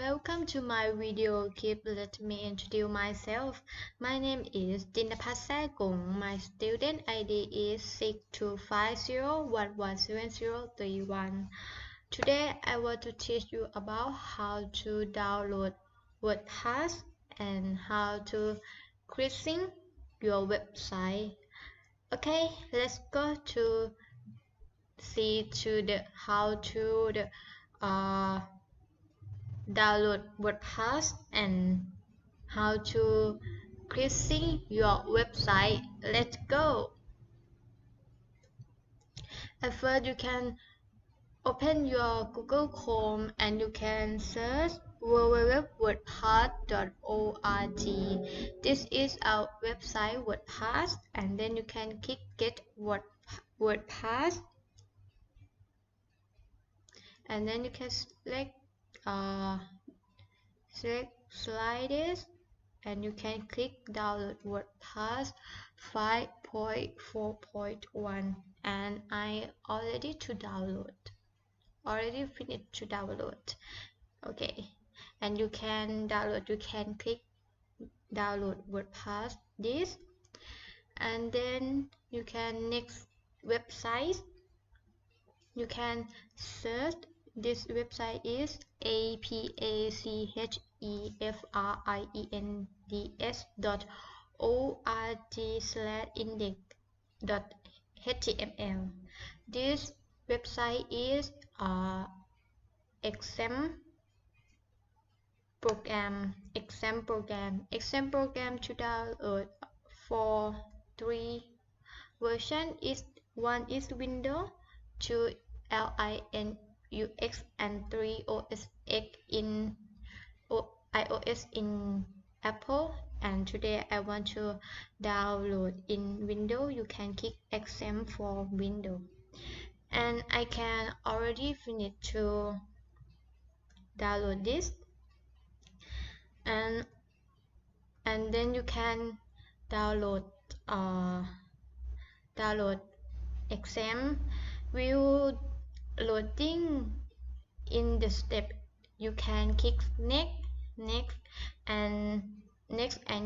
Welcome to my video clip. Let me introduce myself. My name is Jinnapat Saekong. My student ID is 6250117031. Today I want to teach you about how to download WordPress and how to create your website. Okay, let's go to see to the how to the download WordPress and how to create your website. Let's go. At first, you can open your Google Chrome and you can search www.wordpress.org. This is our website WordPress, and then you can click Get WordPress, and then you can select slide this, and you can click download WordPress 5.4.1, and I already finished to download. Okay, and you can download, you can click download WordPress this, and then you can next website. You can search. This website is apacefriends.org/index.html. This website is exam program to download for 3 version. Is one is Windows, 2 Linux, and 3 OS X in iOS in Apple. And today I want to download in Windows. You can click exam for Windows, and I can already finish to download this, and then you can download exam. Will loading in the step. You can click next, and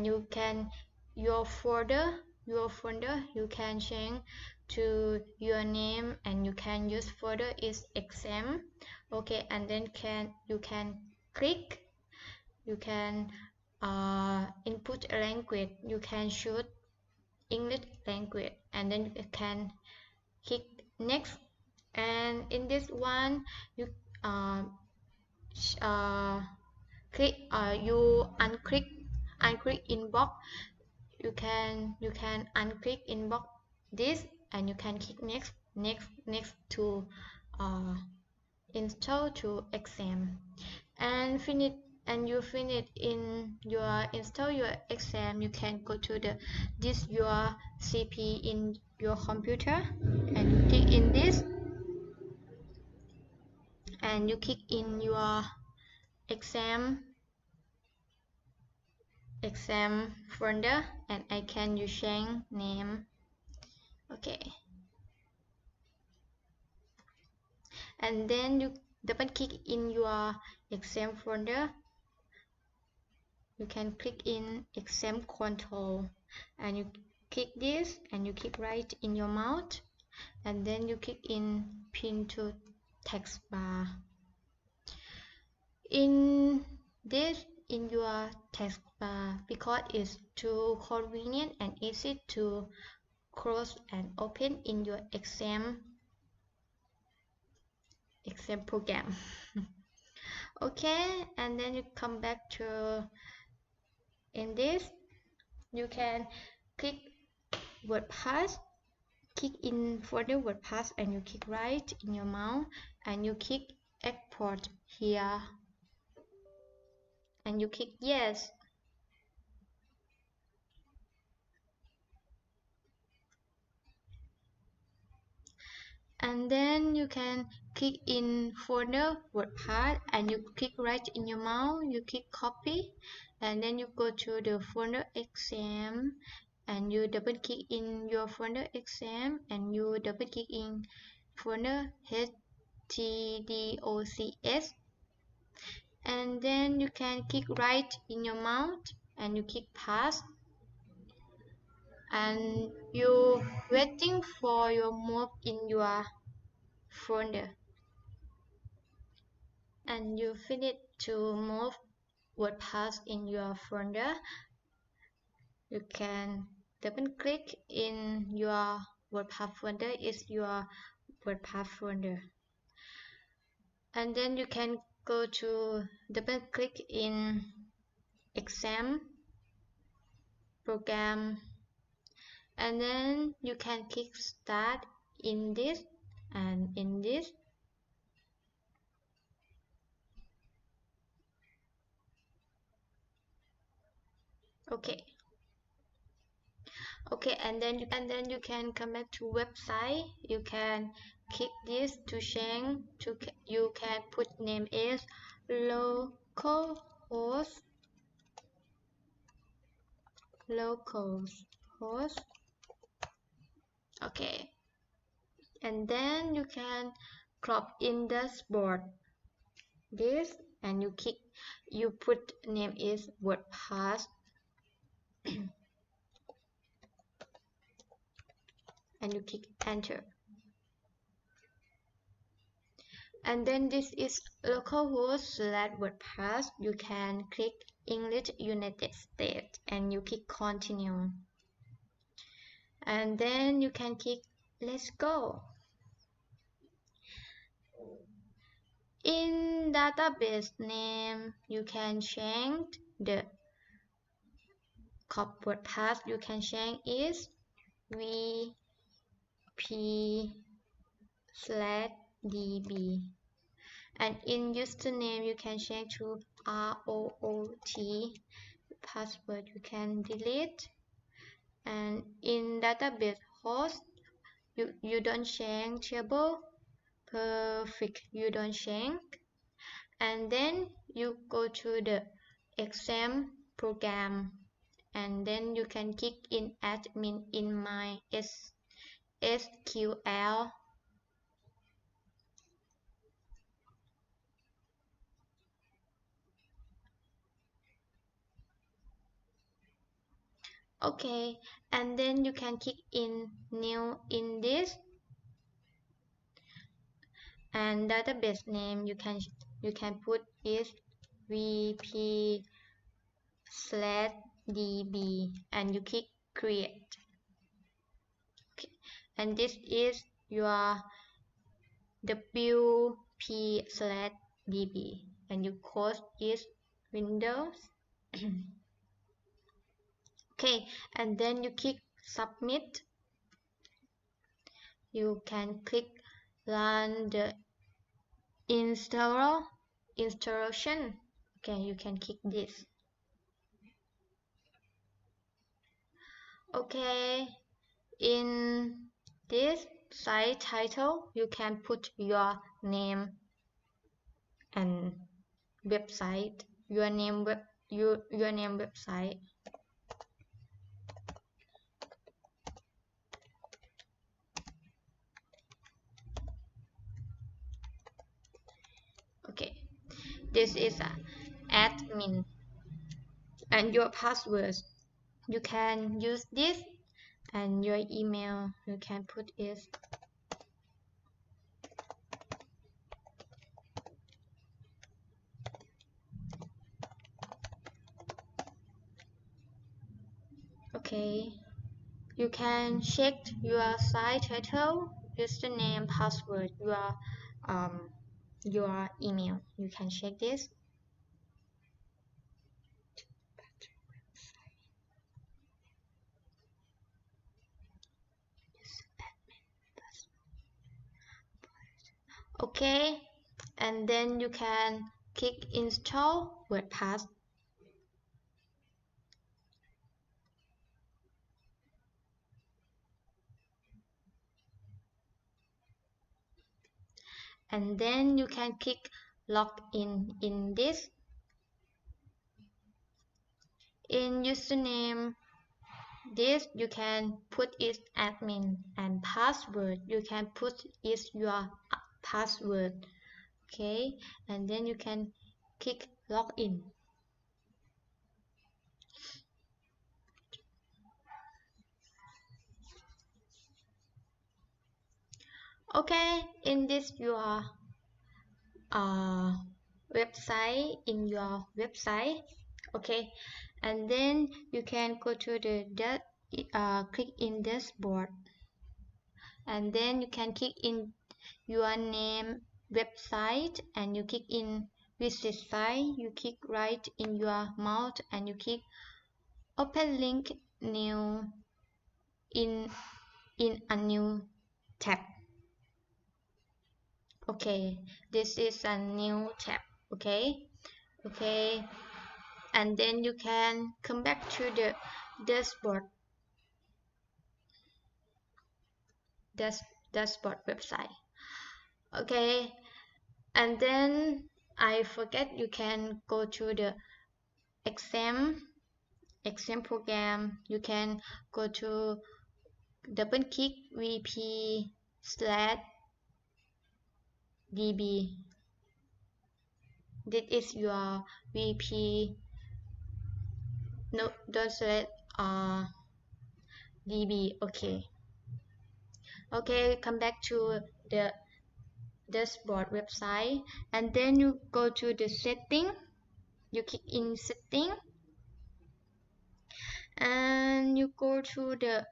you can your folder you can change to your name, and you can use folder is exam. Okay, and then you can click, you can input a language, you can choose English language, and then you can click next. And in this one, you click you unclick inbox. You can unclick inbox this, and you can click next to install to exam, and finish. And you finish in your install your exam. You can go to this your CP in your computer, and you click in this, and you click in your exam folder, and I can use change name. Okay, and then you double click in your exam folder. You can click in exam control, and you click this, and you click right in your mouse, and then you click in pin to text bar. In this, in your text bar, because it's too convenient and easy to close and open in your exam program. Okay, and then you come back to in this, you can click WordPress, click in folder WordPress, and you click right in your mouse, and you click export here, and you click yes. And then you can click in folder WordPress, and you click right in your mouse, you click copy, and then you go to the folder exam, and you double click in your folder exam, and you double click in folder htdocs, and then you can click right in your mouse and you click pass, and you waiting for your move in your folder, and you finish to move WordPress in your folder. You can double click in your WordPress folder is your WordPress folder, and then you can go to double click in exam program, and then you can click start in this and in this. Okay, and then you can come back to website. You can click this to change to you can put name is localhost. Okay, and then you can crop in dashboard this, and you put name is WordPress and you click enter, and then this is localhost/WordPress. You can click English United States and you click continue, and then you can click let's go. In database name you can change the corporate path. You can change is vp/db, and in username you can change to root. Password you can delete, and in database host you don't change table perfect, you don't change, and then you go to the exam program, and then you can click in admin in my SQL. Okay, and then you can click in new in this, and database name you can put is vp/db and you click create. Okay, and this is your wp/db and your code is Windows. Okay, and then you click submit. You can click run the installation. Okay, you can click this. Okay, in this site title you can put your name and website, your name website. Okay, this is an admin, and your password you can use this, and your email you can put is okay. You can check your site title, username, password, your email. You can check this. Okay, and then you can click install WordPress. And then you can click login in this. In username, this you can put is admin, and password you can put is your password. Okay, and then you can click login. Okay, in this your website, okay, and then you can go to the click in dashboard, and then you can click in your name website, and you click in visit site. You click right in your mouse and you click open link new in a new tab. Okay, this is a new tab. Okay, and then you can come back to the dashboard website. Okay, and then I forget, you can go to the exam program. You can go to double click vp/db. This is your vp, no, don't select db. Okay, come back to the dashboard website, and then you go to the setting. You click in setting, and you go to the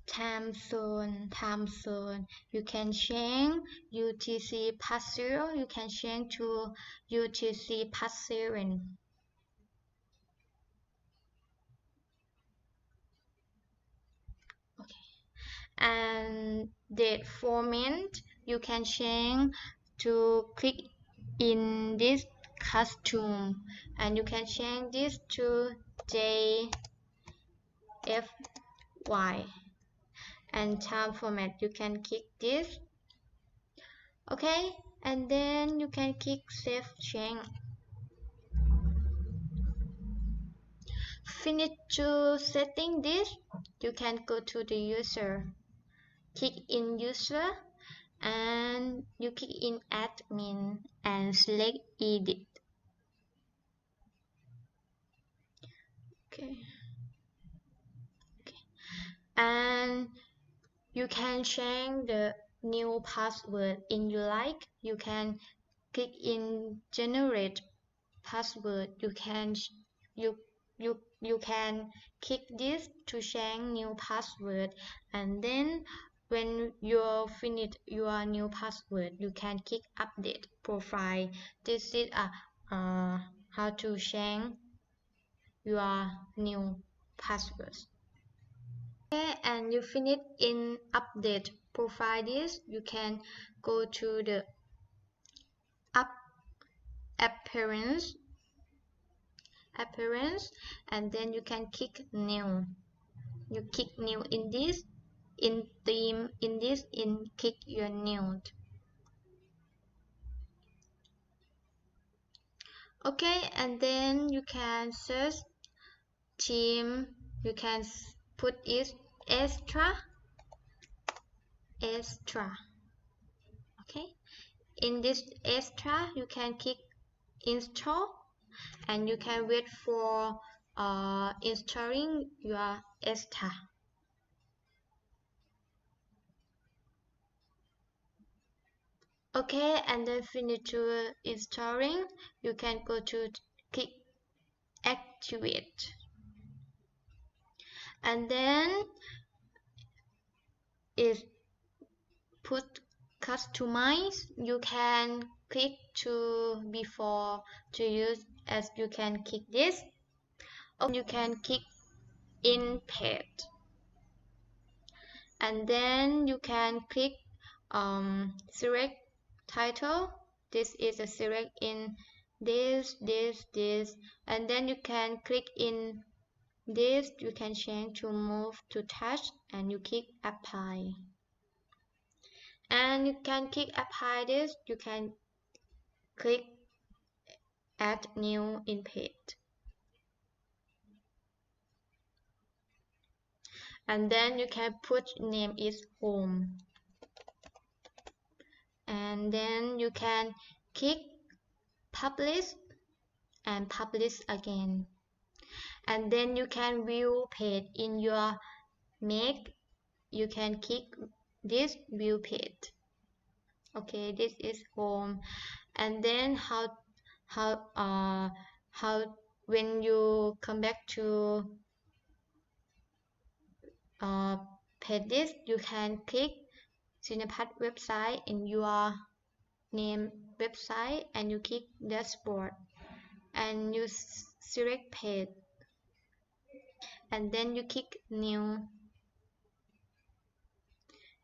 time zone. You can change UTC past 0. You can change to UTC past 7. Okay, and the format you can change to click in this custom, and you can change this to JFY, and time format you can click this. Okay, and then you can click save change. Finish to setting this, you can go to the user, click in user, and you click in admin and select edit. Okay, and you can change the new password in you like. You can click in generate password. You can click this to change new password, and then when you finish your new password, you can click update profile. This is how to change your new password. Okay, and you finish in update profile this, you can go to the appearance, and then you can click new. You click new in this, in theme, in this, in click your new. Okay, and then you can search theme. You can put it extra. Okay, in this extra you can click install, and you can wait for installing your extra. Okay, and then finish to installing, you can go to click activate, and then is put customize. You can click to before to use, as you can click this. Okay, you can click in page, and then you can click select title. This is a select in this, and then you can click in this. You can change to move to touch, and you click apply, and you can click apply this. You can click add new in page, and then you can put name is home, and then you can click publish and publish again. And then you can view page in your make. You can click this view page. Okay, this is home. And then how when you come back to page this, you can click Jinnapat website in your name website and you click dashboard and you select page and then you click new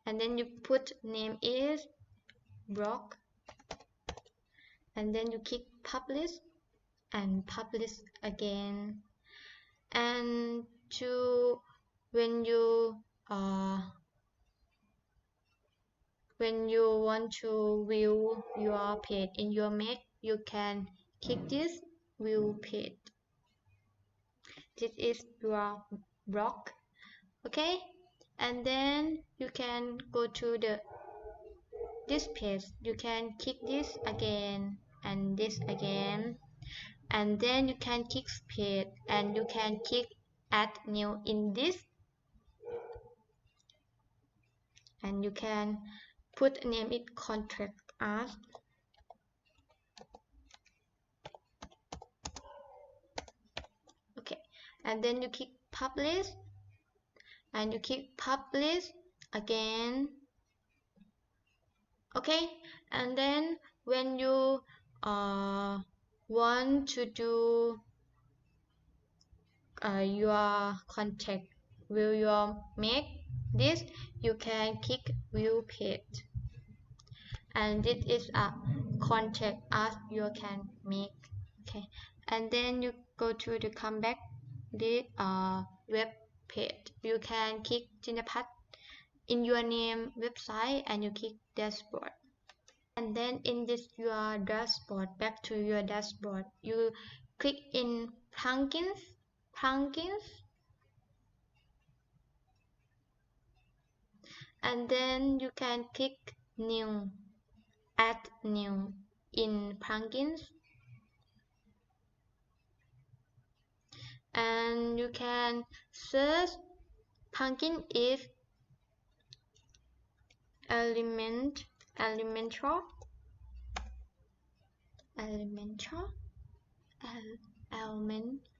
and then you put name is blog and then you click publish and publish again. And to when you want to view your page in your Mac, you can click this view page. This is your blog. Okay, and then you can go to this page. You can click this again and this again, and then you can click page and you can click add new in this, and you can put name it contract as. Okay, and then you click publish and you click publish again. Okay, and then when you want to do your contact will you make this, you can click view page and this is a contact as you can make. Okay, and then you go to the come back the web page. You can click Jinnapat in your name website and you click dashboard. And then in this your dashboard, back to your dashboard, you click in plugins, and then you can click new, add new in plugins, and you can search plugin is elemental,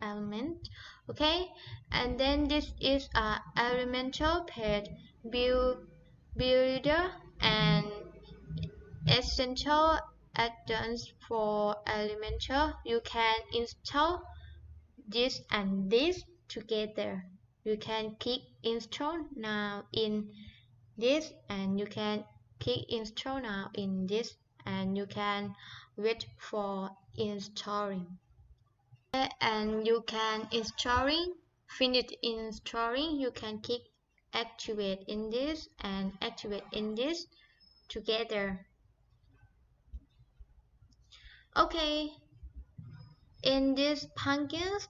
element. Okay, and then this is a elemental page builder and essential add-ons for elemental. You can install this and this together. You can click install now in this and you can click install now in this and you can wait for installing. And you can finish installing, you can click activate in this and activate in this together. Okay, in this plugins,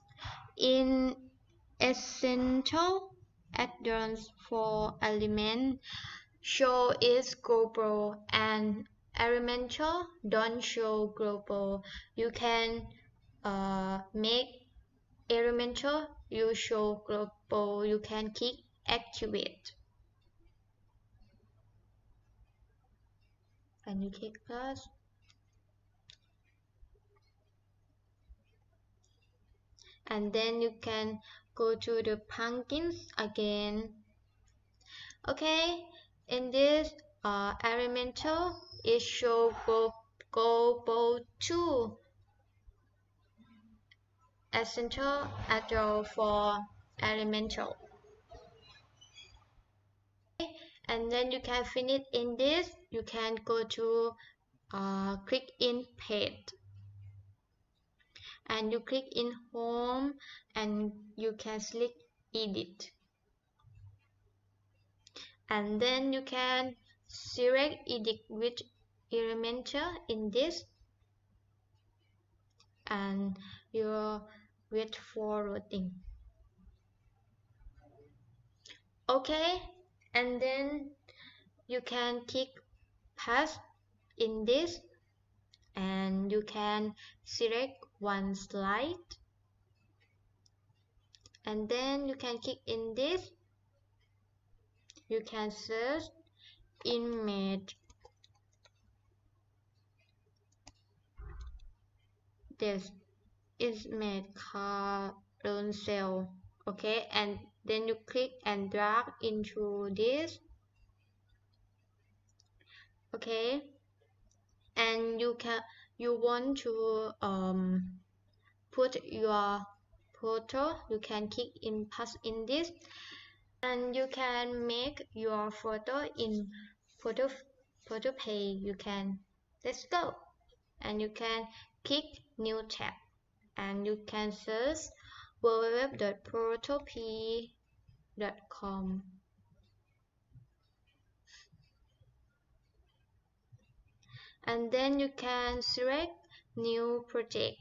in essential add-ons for element show is global and elemental don't show global. You can make elemental you show global. You can click activate and you click plus. And then you can go to the plugins again. Okay, in this elemental it show global to essential add-on for elemental. Okay, and then you can finish in this. You can go to click in page and you click in home and you can select edit and then you can select edit with elemental in this and you wait for loading. Okay, and then you can click pass in this and you can select one slide, and then you can click in this. You can search image. This is made carousel. Okay, and then you click and drag into this. Okay, and you want to put your photo. You can click in paste in this, and you can make your photo in photo page. You can let's go, and you can click new tab, and you can search www.photopea.com, and then you can select new project,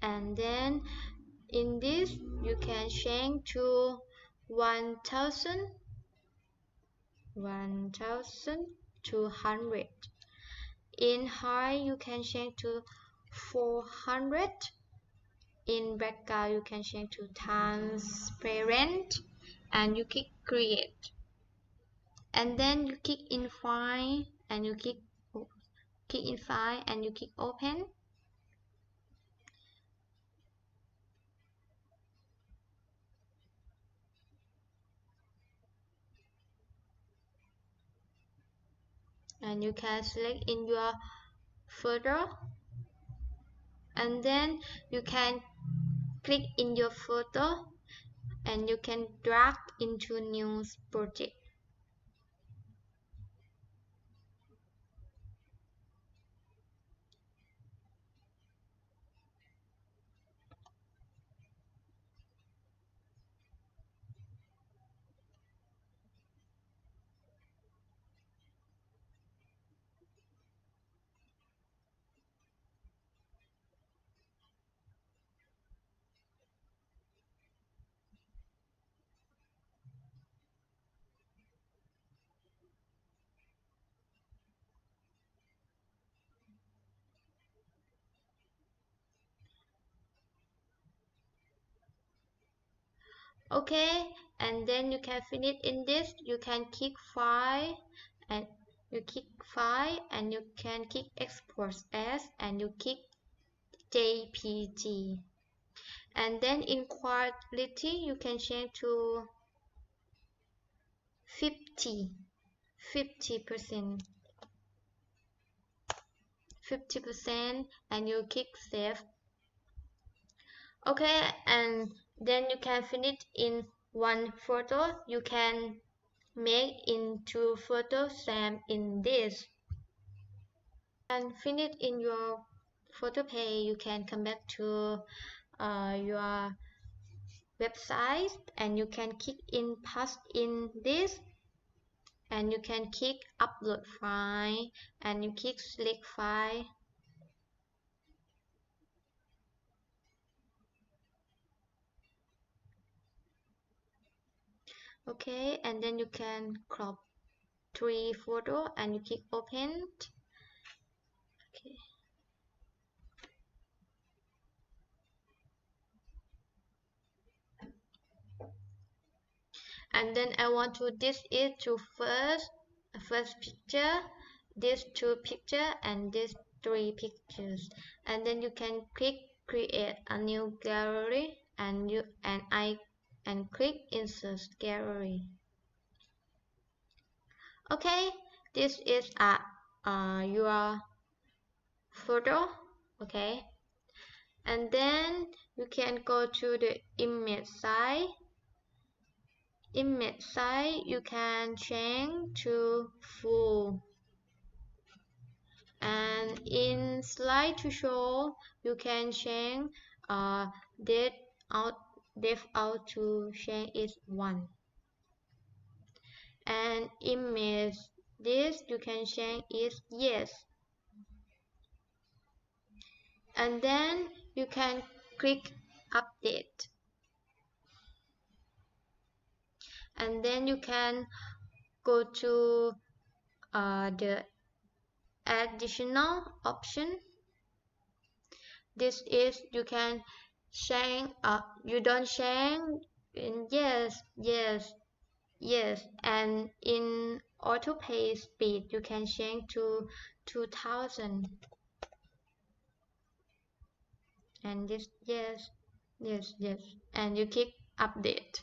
and then in this you can change to 1200. In high you can change to 400. In background you can change to transparent, and you click create, and then you click in file, and you click in file, and you click open, and you can select in your photo, and then you can click in your photo, and you can drag into new project. Okay, and then you can finish in this. You can click file, and you click file, and you can click export as, and you click JPG, and then in quality you can change to 50% 50%, and you click save. Okay, and then you can finish in one photo. You can make into photo same in this, and finish in your photo page. You can come back to your website, and you can click in paste in this, and you can click upload file, and you click select file. Okay, and then you can crop 3 photo, and you click open. Okay, and then I want to this is to first picture, this 2 picture, and this 3 pictures, and then you can click create a new gallery, and click insert gallery. Okay, this is your photo. Okay, and then you can go to the image side. You can change to full, and in slide to show you can change depth out to change is 1, and image this you can change is yes, and then you can click update, and then you can go to the additional option. This is you can share you don't share yes, and in auto pay speed you can change to 2000, and this yes, and you click update.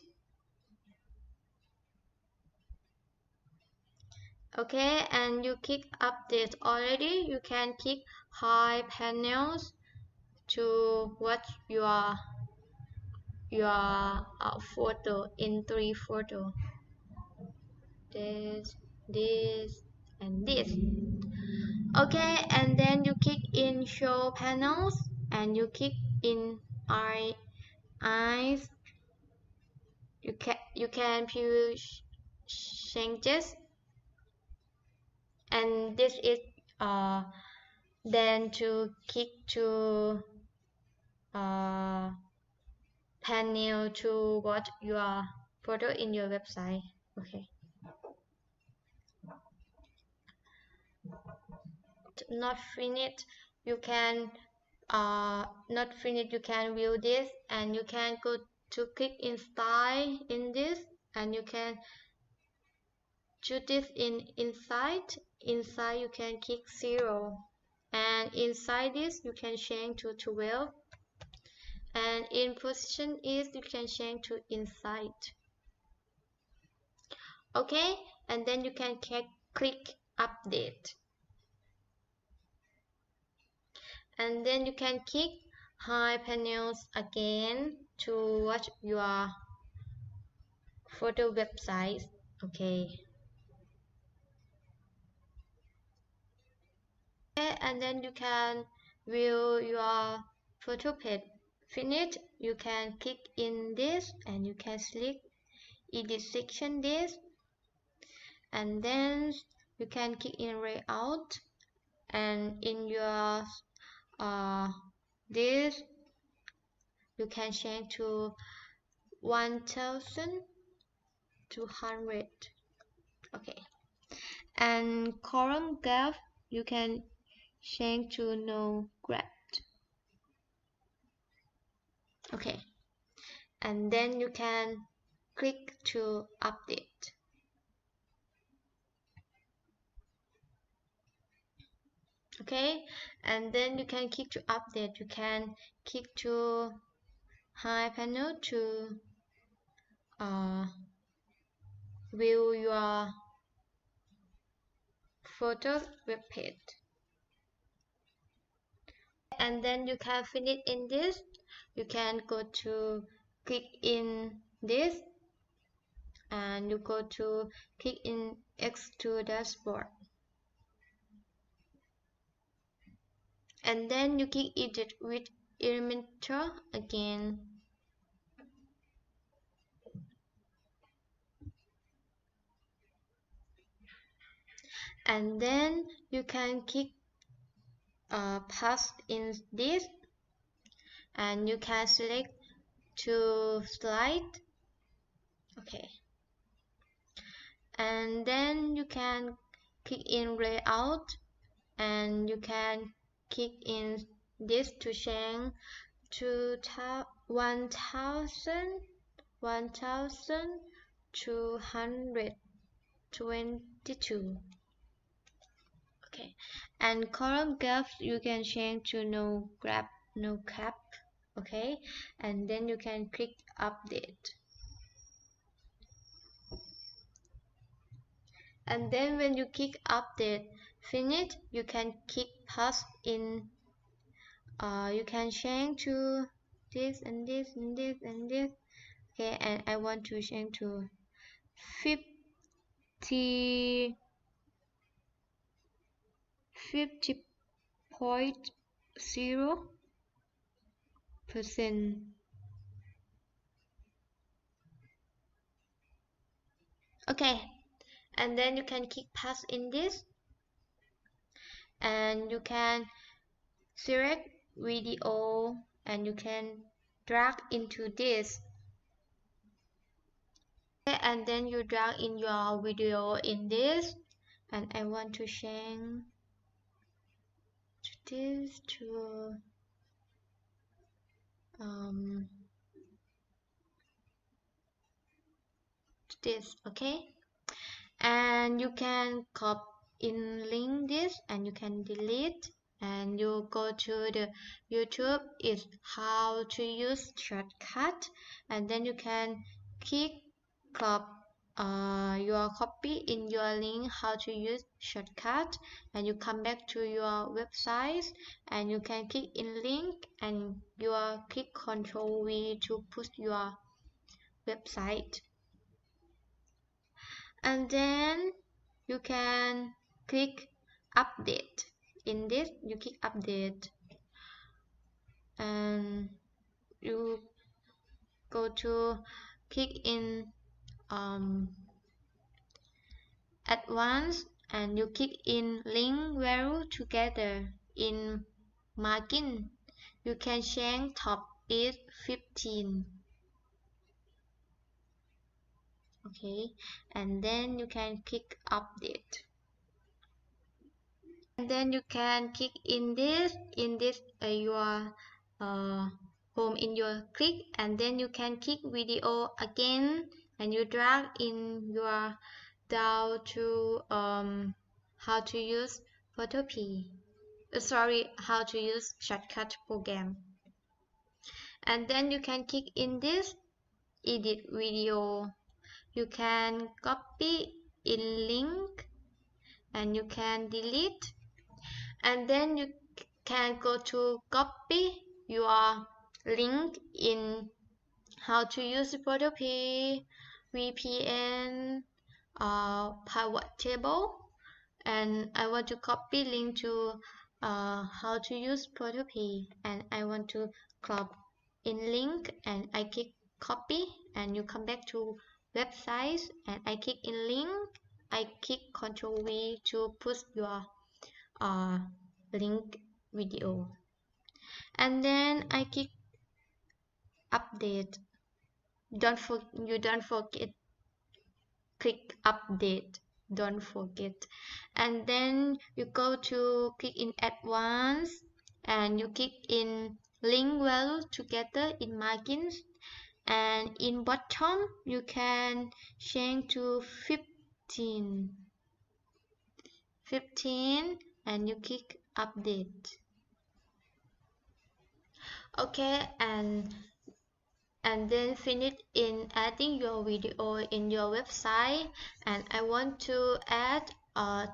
Okay, and you click update already. You can click hide panels to watch your photo in 3 photo. This and this. Okay, and then you click in show panels and you click in eyes. You can view changes, and this is then to click to panel to watch your photo in your website. Okay. Not finished. You can not finished. You can view this, and you can go to click in style in this, and you can choose this in inside. Inside you can click 0, and inside this you can change to 12, and in position is you can change to inside. Okay, and then you can click update, and then you can click hide panels again to watch your photo website. Okay. Okay, and then you can view your photo page. Finish, you can click in this and you can select edit section this, and then you can click in layout, and in your this you can change to 1200. Okay, and column graph you can change to no graph. Okay, and then you can click to update. Okay, and then you can click to update. You can click to hide panel to view your photo web page, and then you can finish in this. You can go to click in this, and you go to click in X to dashboard, and then you click edit with Elementor again. And then you can click paste in this, and you can select to slide. Okay, and then you can click in layout, and you can click in this to change to 1222. Okay, and column graph you can change to no graph, no cap. Okay, and then you can click update, and then when you click update finish, you can click paste in. You can change to this and this and this and this. Okay, and I want to change to 50.0%. Okay, and then you can click paste in this, and you can select video, and you can drag into this. Okay, and then you drag in your video in this, and I want to change this to this. Okay, and you can copy in link this and you can delete, and you go to the YouTube is how to use shortcut, and then you can click copy your copy in your link how to use shortcut, and you come back to your website and you can click in link and you click Ctrl V to push your website, and then you can click update. In this you click update and you go to click in advanced and you click in link value together. In margin you can change top is 15. Okay, and then you can click update, and then you can click in this your home in your click, and then you can click video again and you drag in your down to how to use photopea, sorry, how to use shortcut program, and then you can click in this edit video. You can copy in link and you can delete, and then you can go to copy your link in how to use photopea, VPN, pivot table, and I want to copy link to how to use photopea, and I want to crop in link and I click copy, and you come back to website and I click in link, I click Ctrl V to push your link video, and then I click update. You don't forget click update, don't forget, and then you go to click in advanced and you click in link value together in margins, and in bottom you can change to 15 and you click update. Okay, and then finish in adding your video in your website, and I want to add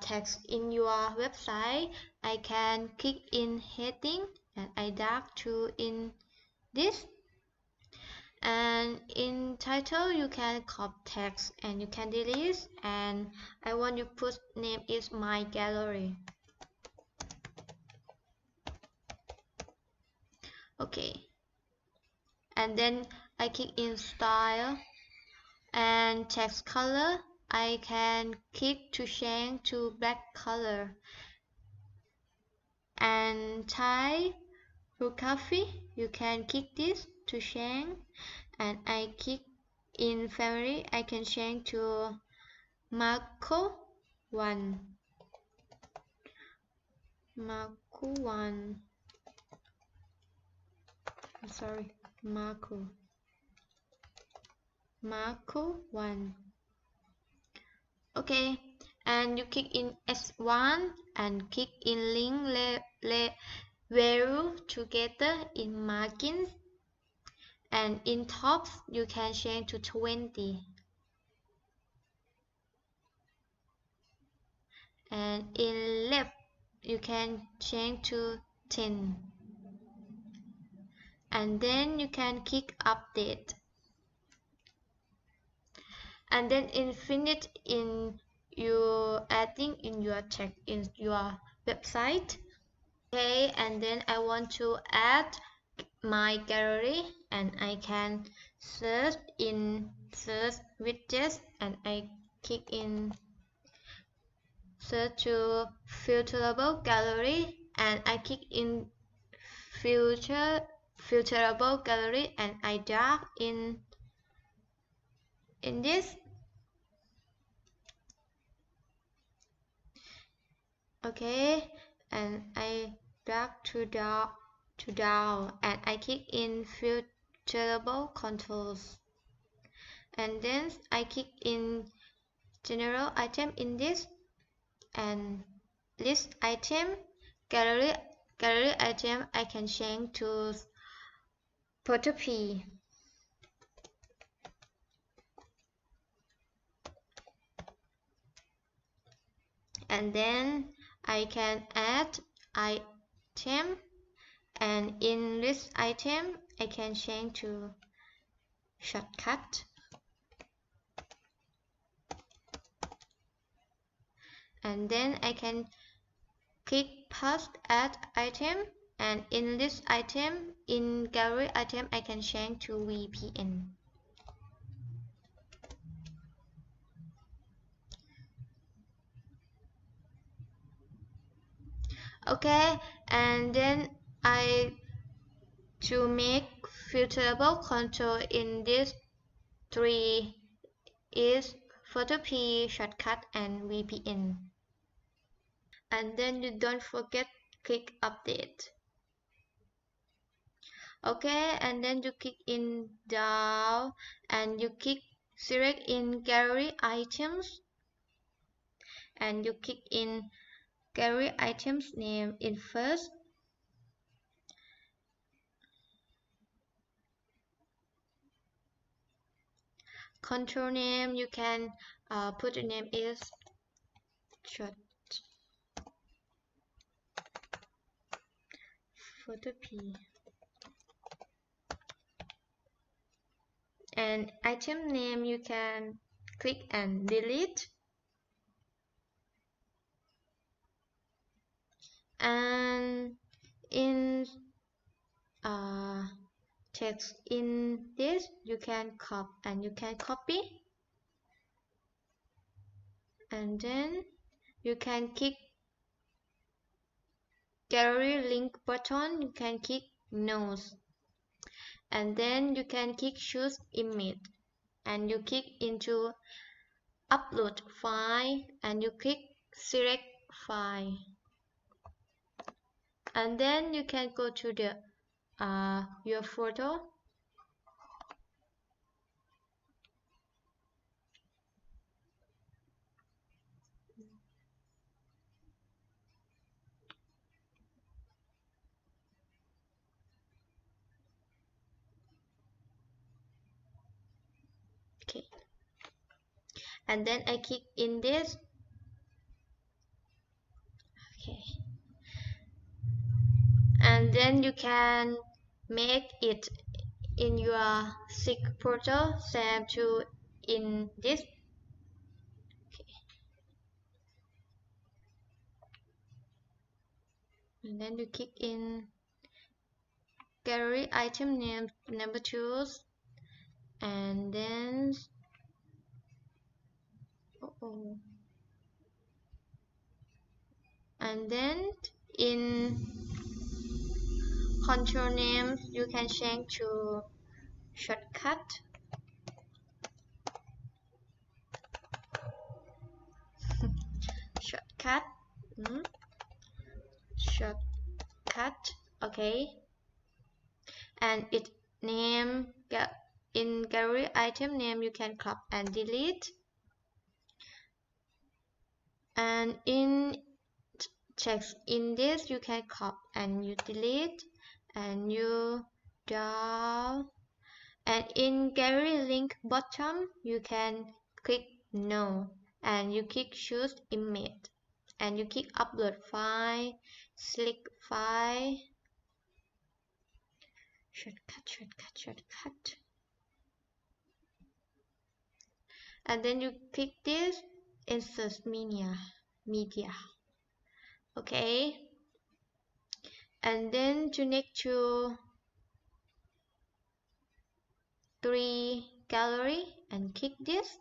text in your website. I can click in heading and I drag to in this, and in title you can copy text and you can delete, and I want to put name is my gallery. Okay, and then I click in style, and text color I can click to change to black color, and typography you can click this to change, and I click in family I can change to Marco 1. Sorry, Marco 1. Okay, and you click in S1 and click in link value together in margins, and in top you can change to 20, and in left you can change to 10, and then you can click update, and then infinite in you adding in your text in your website. Okay, and then I want to add my gallery, and I can search in search widgets, and I click in search to filterable gallery, and I click in filterable gallery, and I drag in this. Okay, and I drag to down, and I click in filterable controls, and then I click in general item index and list item, gallery item. I can change to photography, and then I can add item, and in list item I can change to shortcut, and then I can click past add item, and in list item, in gallery item I can change to VPN. Okay, and then to make filterable control in this three is photography, shortcut, and VPN. And then you don't forget click update. Okay, and then you click in down and you click select in gallery items, and you click in gallery items name in first. Control name, you can put the name is short photography, and item name you can click and delete, and in text in this you can copy, and then you can click gallery link button, you can click nose, and then you can click choose image, and you click into upload file, and you click select file, and then you can go to the your photo, okay, and then I click in this, okay, and then you can make it in your SIG portal, save to in this, okay. And then you click in gallery item name number 2, and then and then in control name you can change to shortcut, shortcut, shortcut, okay, and it name in gallery item name you can crop and delete, and in text in this you can copy and you delete, and you down, and in gallery link bottom you can click no, and you click choose image, and you click upload file, select file, shortcut, and then you click this insert media, okay, and then to connect to 3 gallery and click this,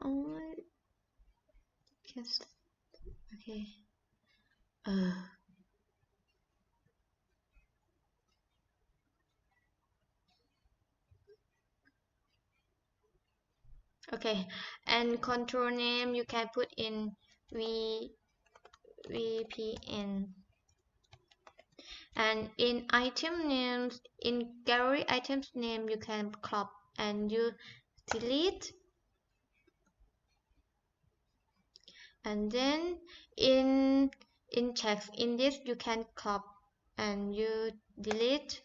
oh, yes, okay, Okay, and control name you can put in VPN. And in item names, in gallery items name, you can crop and you delete. And then in text in this you can crop and you delete.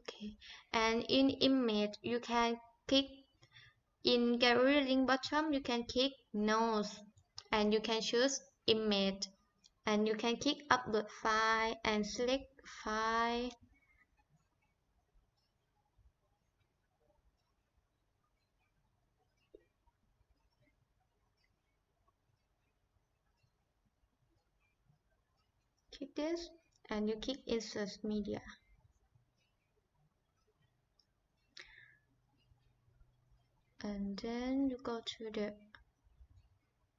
Okay, and in image you can click in gallery link bottom, you can click nose and you can choose image and you can click upload file and select file. Click this and you click insert media. And then you go to the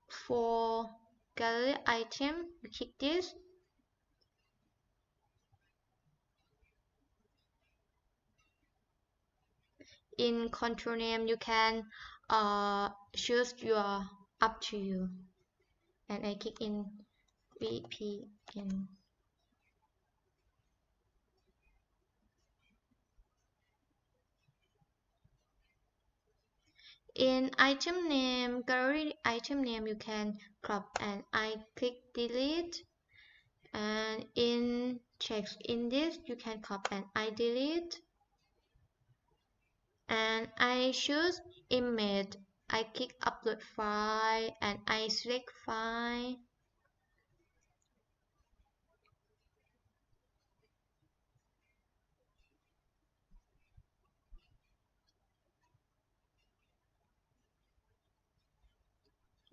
for gallery item, you click this. In control name you can choose your up to you and I click in VPN. In item name, gallery item name you can crop and I click delete. And in text in this you can crop and I delete. And I choose image. I click upload file and I select file.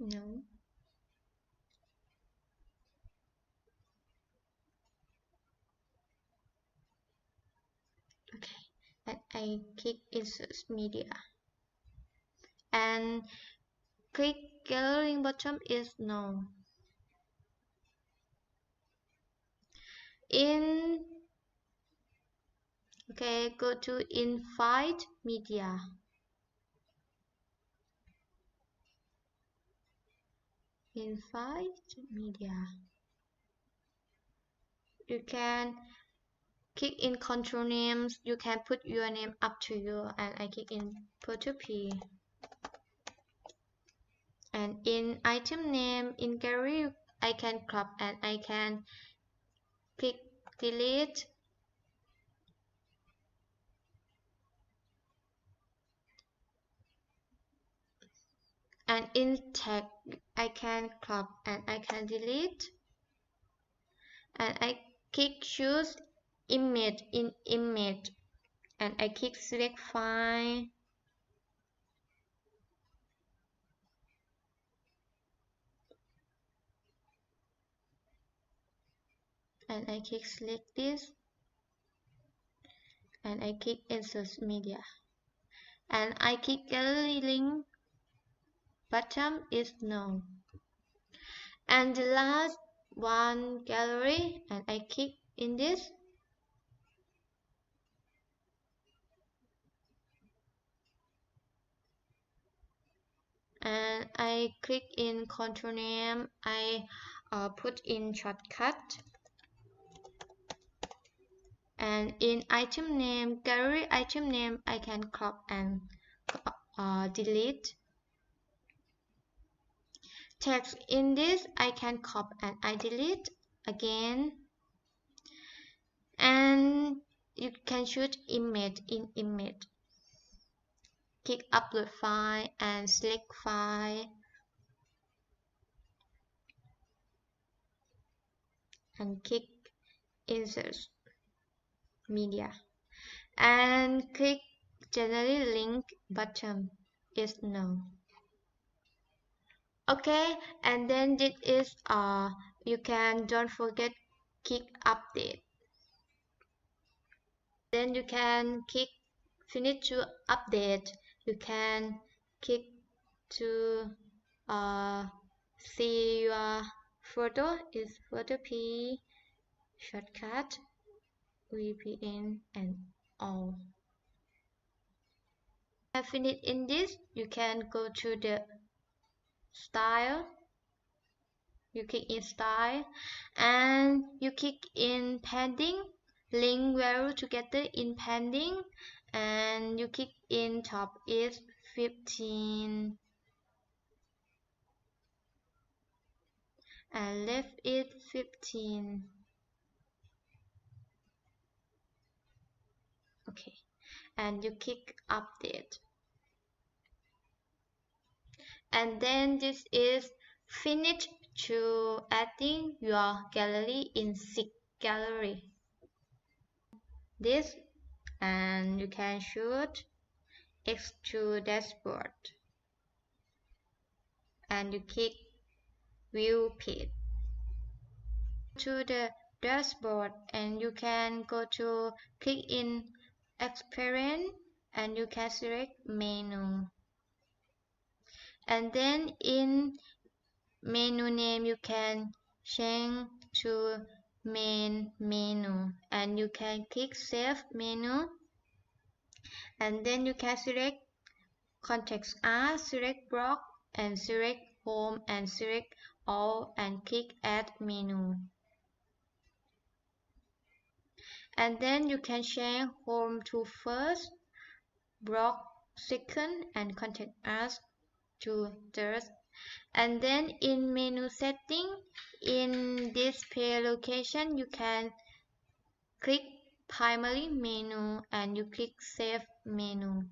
No. Okay. And I click insert media. And click gallery bottom is no. In okay, go to invite media. Invite media. You can click in control names. You can put your name up to you, and I click in P2P. And in item name in gallery, I can crop and I can click delete. And in tag, I can crop and I can delete. And I click choose image in image and I click select file. And I click select this and I click insert media and I click gallery link bottom is no. And the last one gallery and I click in this and I click in control name. I put in shortcut and in item name gallery item name I can crop and delete. Text in this I can crop and I delete again. And you can choose image in image. Click upload file and select file and click insert media and click generate link button is no. Okay, and then this is you can don't forget click update. Then you can click finish to update. You can click to see your photo is photo P, shortcut, VPN, and all. Have finished in this, you can go to the style. You click in style and you click in padding, link value together in padding, and you click in top is 15 and left is 15. Okay, and you click update. And then this is finished to adding your gallery in Sig Gallery. This, and you can shoot X to dashboard and you click view page. To the dashboard and you can go to click in experience and you can select menu. And then in menu name you can change to main menu and you can click save menu and then you can select context us, select block and select home and select all and click add menu. And then you can change home to first, block second and contact us to third. And then in menu setting, in display location, you can click primary menu and you click save menu.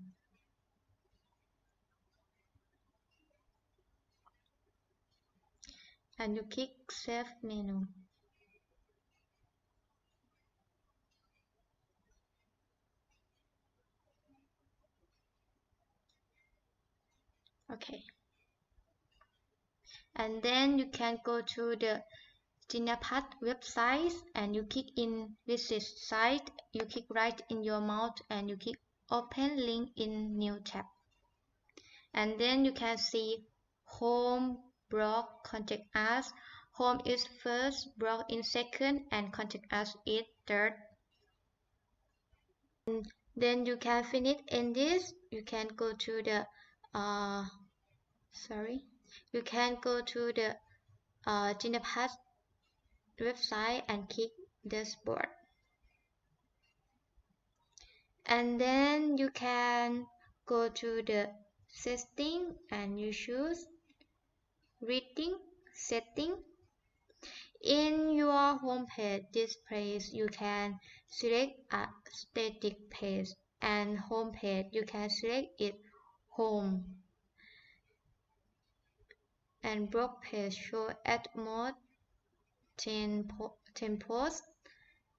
And you click save menu. Okay. And then you can go to the Jinnapat website and you click in visit site, you click right in your mouse and you click open link in new tab. And then you can see home, blog, contact us. Home is first, blog in second, and contact us is third. And then you can finish in this. You can go to the you can go to the Jinnapat website and click dashboard. And then you can go to the setting and you choose reading setting. In your home page displays, you can select a static page and home page. You can select it home. And blog page show at most 10 posts.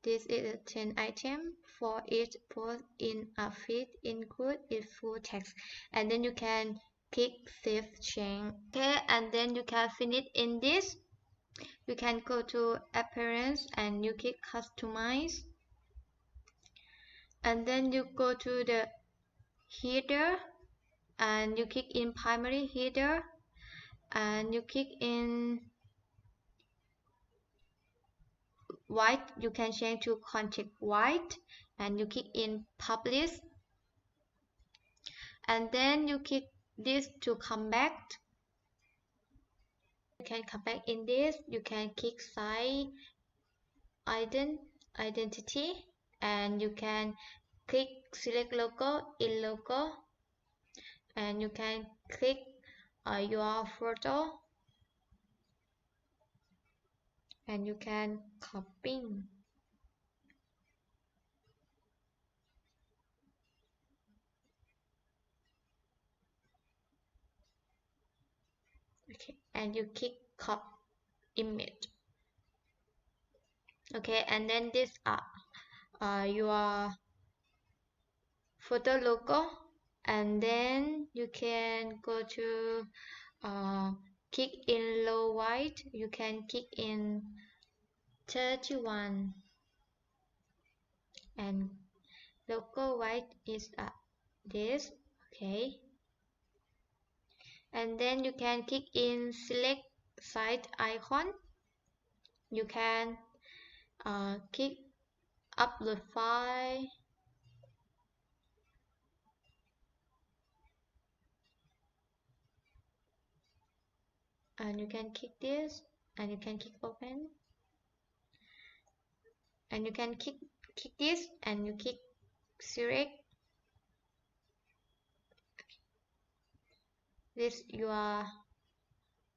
This is a 10 item for each post in a feed include its full text. And then you can click save change. Okay, and then you can finish in this. You can go to appearance and you click customize. And then you go to the header and you click in primary header and you click in white. You can change to contact white and you click in publish. And then you click this to come back. You can come back in this. You can click site identity and you can click select logo in logo and you can click your photo and you can copy. Okay, and you click copy image. Okay, and then this are your photo logo, and then you can go to click in low white. You can click in 31 and logo white is this. Okay, and then you can click in select site icon You can click upload file, and you can click this, and you can click open, and you can click this, and you click select this. You are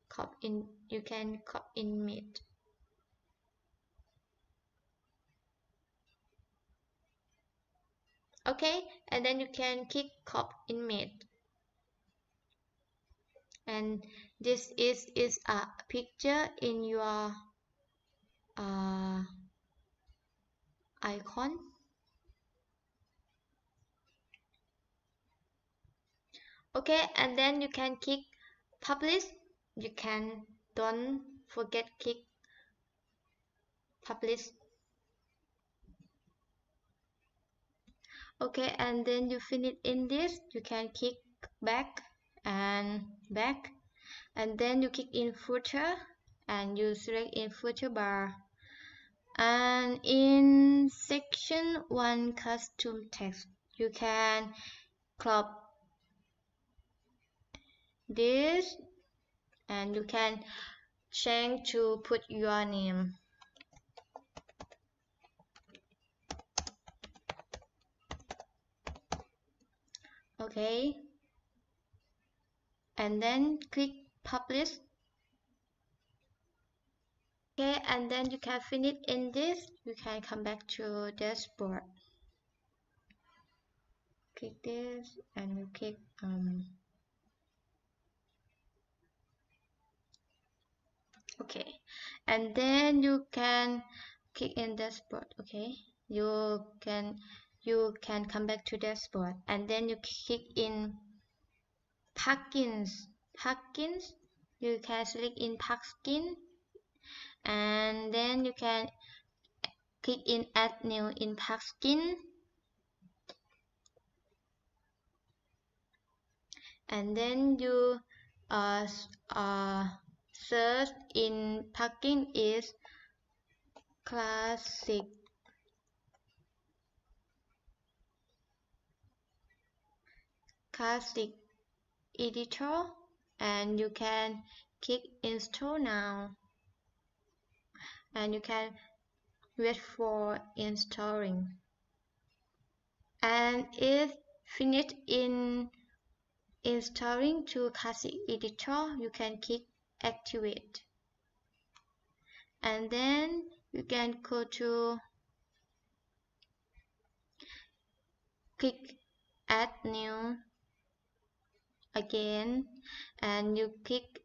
copy in. You can copy image. Okay, and then you can click copy image, and this is a picture in your icon. Okay, and then you can click publish. You can don't forget click publish. Okay, and then you finish in this. You can click back and back, and then you click in footer, and you select in footer bar, and in section 1 custom text you can crop this, and you can change to put your name. Okay, and then click publish. Okay, and then you can finish in this. You can come back to dashboard, click this, and you click okay, and then you can click in dashboard. Okay, you can come back to dashboard, and then you click in plugins. You can select in plugin, and then you can click in add new in plugin, and then you search in plugin is classic editor, and you can click install now, and you can wait for installing, and if finished in installing to classic editor, you can click activate, and then you can go to click add new again, and you click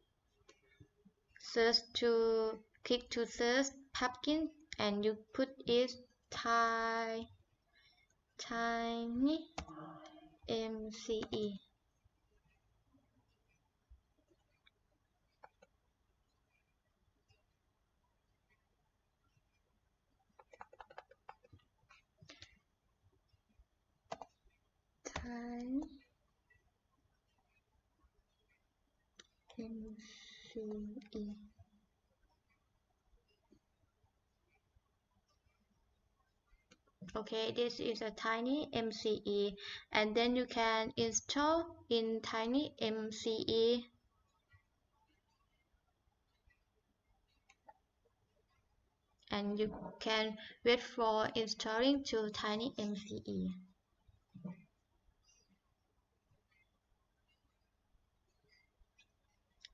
click to search pumpkin, and you put it tiny MCE. Tiny MCE. Okay, this is a tiny MCE, and then you can install in tiny MCE, and you can wait for installing to tiny MCE.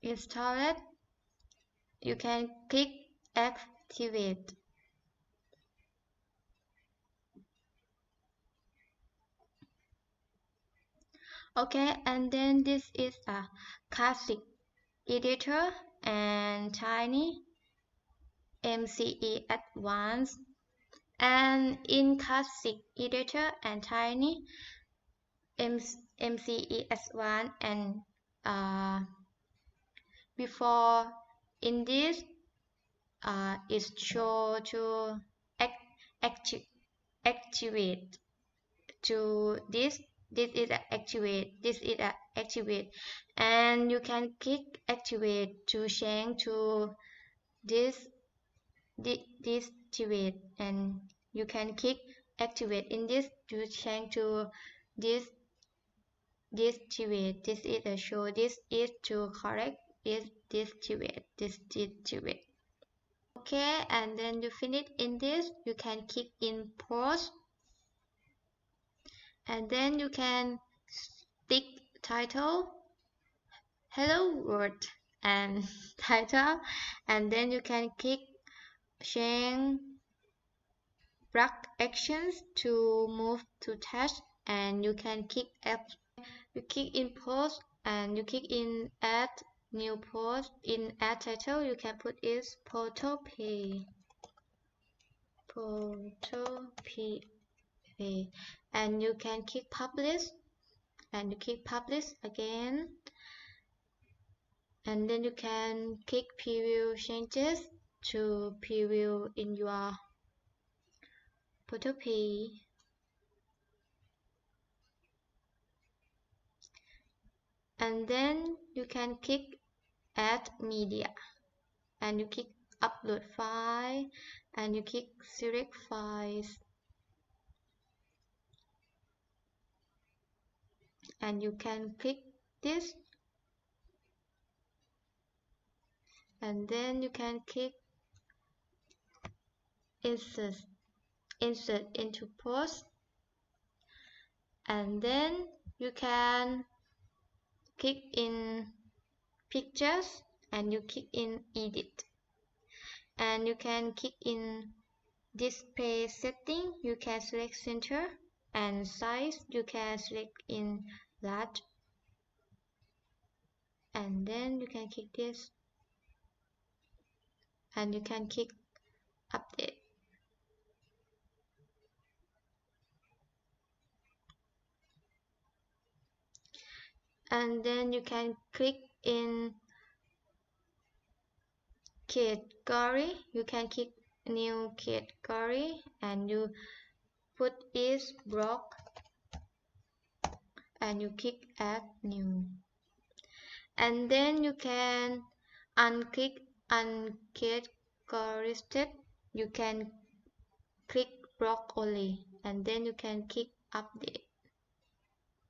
Install it. You can click activate. Okay, and then this is a classic editor and tiny MCE advanced, and in classic editor and tiny MCE advanced, and before in this is show to activate to this is activate, this is activate, and you can click activate to change to this deactivate, and you can click activate in this to change to this deactivate. This is a show, this is to correct, is deactivate. Okay, and then you finish in this, you can click in post, and then you can stick title hello world and title, and then you can click change block actions to move to text, and you can click you click in post, and you click in add new post. In add title you can put is photopay, and you can click publish, and you click publish again, and then you can click preview changes to preview in your photopay, and then you can click add media, and you click upload file, and you click select files, and you can click this, and then you can click insert into post, and then you can click in pictures, and you click in edit, and you can click in display setting, you can select center, and size you can select in large, and then you can click this, and you can click update, and then you can click in category, you can click new category, and you put is block, and you click add new, and then you can unclick uncategorized, you can click block only, and then you can click update.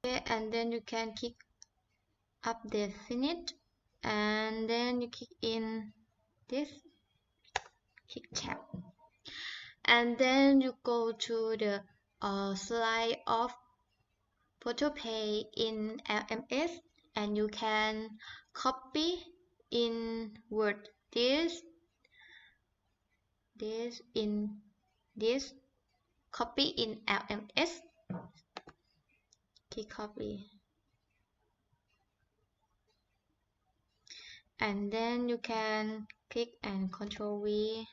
Okay, and then you can click update finish, and then you click in this, click tab, and then you go to the slide of photopay in LMS, and you can copy in Word this in this, copy in LMS, click copy, and then you can click and Control V,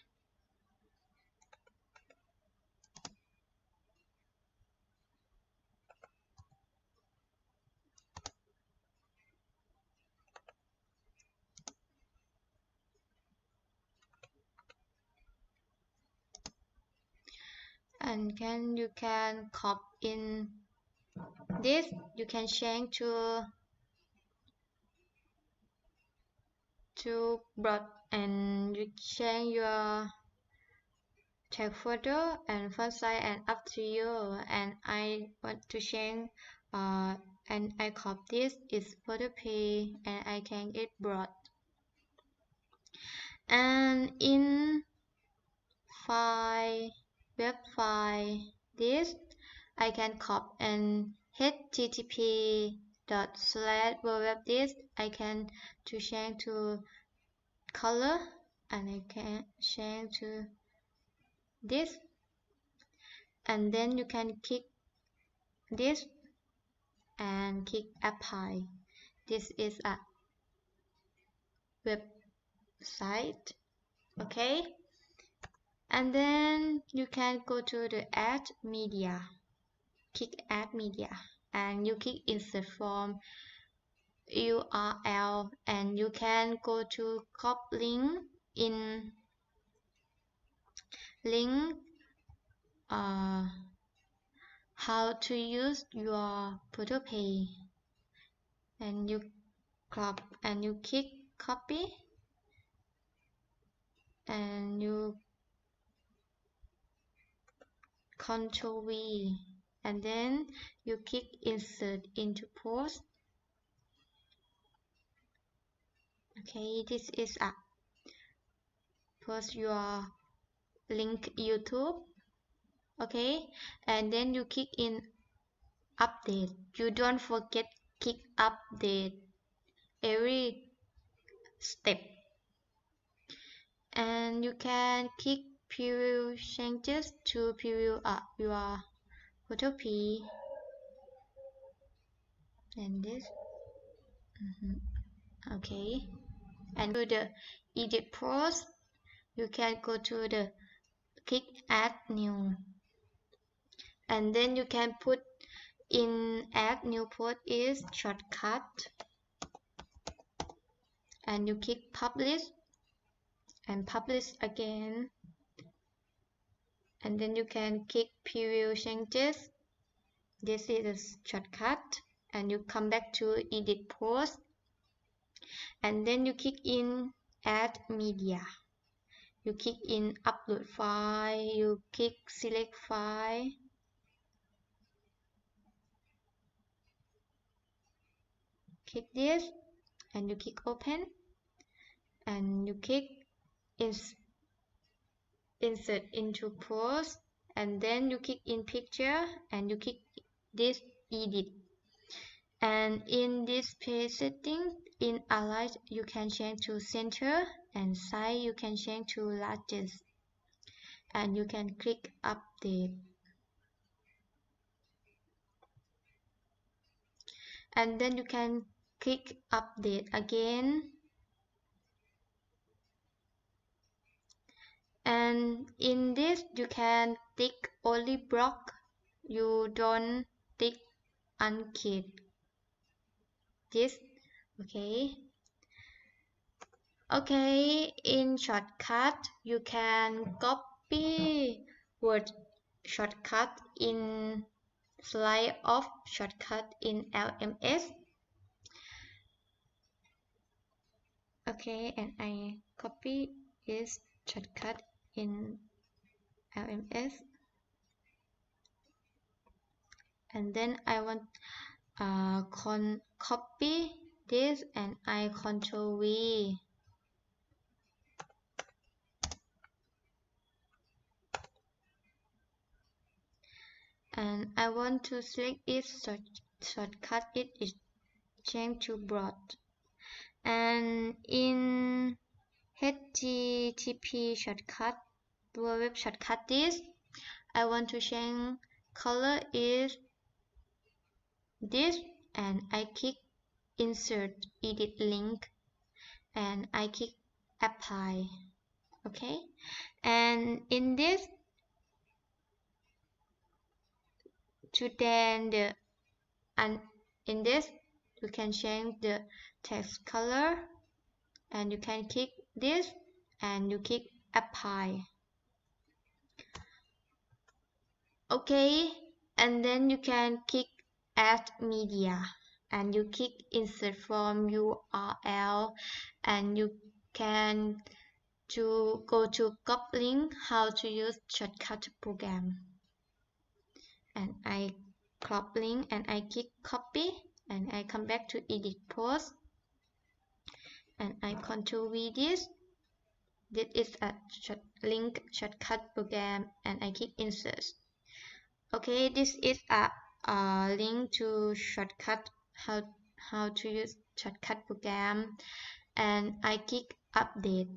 and then you can copy in this, you can change to broad, and you change your tag photo and font size, and up to you, and I want to change and I copy this is photopay, and I can get broad, and in file web file this I can copy and http://www this I can to change to color, and I can change to this, and then you can click this and click apply. This is a website. Okay, and then you can go to the add media, click add media, and you click insert form URL, and you can go to copy link in link how to use your photopay, and you crop and you click copy, and you Ctrl V, and then you click insert into post. Okay, this is a post your link YouTube. Okay, and then you click in update. You don't forget click update every step, and you can click preview changes to preview your photo P and this. Okay, and to the edit post, you can go to the click add new, and then you can put in add new post is shortcut, and you click publish and publish again, and then you can click preview changes. This is a shortcut, and you come back to edit post, and then you click in add media. You click in upload file, you click select file, click this, and you click open, and you click insert into post, and then you click in picture, and you click this edit. And in this page setting, in align you can change to center, and size you can change to largest, and you can click update, and then you can click update again, and in this you can tick only block, you don't tick unkeyed this. Okay, in shortcut you can copy word shortcut in slide of shortcut in LMS. Okay, and I copy this shortcut in LMS, and then I want copy this, and I Ctrl V, and I want to select it, shortcut it is change to broad, and in HTTP shortcut, web shortcut this, I want to change color is this, and I click insert edit link, and I click apply. Okay, and in this in this you can change the text color, and you can click this, and you click apply. Okay, and then you can click add media, and you click insert from URL, and you can go to copy link how to use shortcut program, and I copy link, and I click copy, and I come back to edit post, and I Ctrl V this. This is a link shortcut program, and I click insert. Okay, this is a link to shortcut how to use shortcut program, and I click update.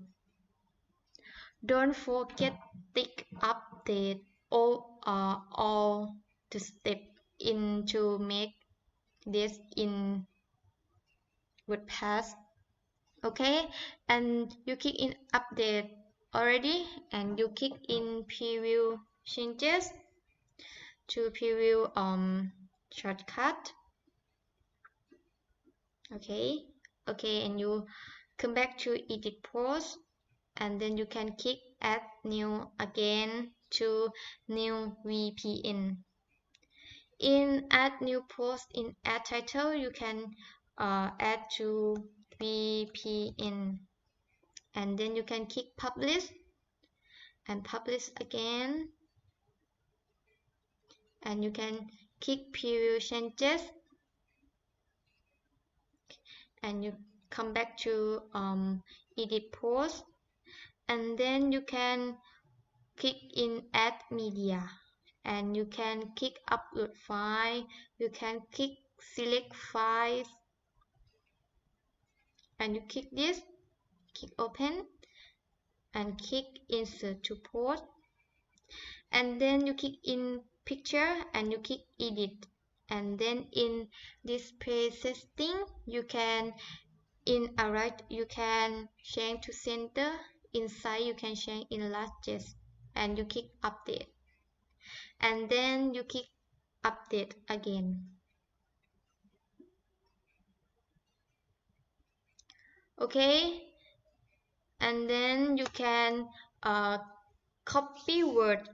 Don't forget tick update all the step in to make this in WordPress. Okay, and you click in update already, and you click in preview changes to preview shortcut. Okay, and you come back to edit post, and then you can click add new again to new VPN. In add new post, in add title, you can add to VPN, and then you can click publish, and publish again, and you can click preview changes, and you come back to edit post, and then you can click in add media, and you can click upload file, you can click select files, and you click this, click open, and click insert to post, and then you click in picture and you click edit, and then in display setting you can you can change to center, inside you can change in largest, and you click update, and then you click update again. Okay, and then you can copy word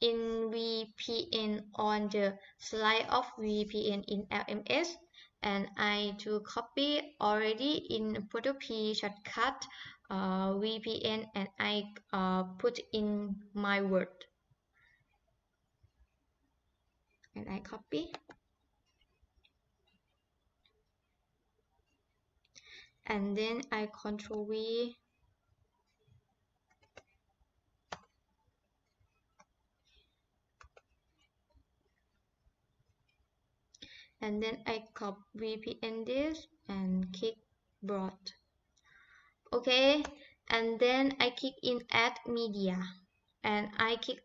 in VPN on the slide of VPN in LMS, and I do copy already in P shortcut VPN, and I put in my word, and I copy, and then I Ctrl V, and then I copy VPN this and click broad. Okay, and then I click in add media, and I click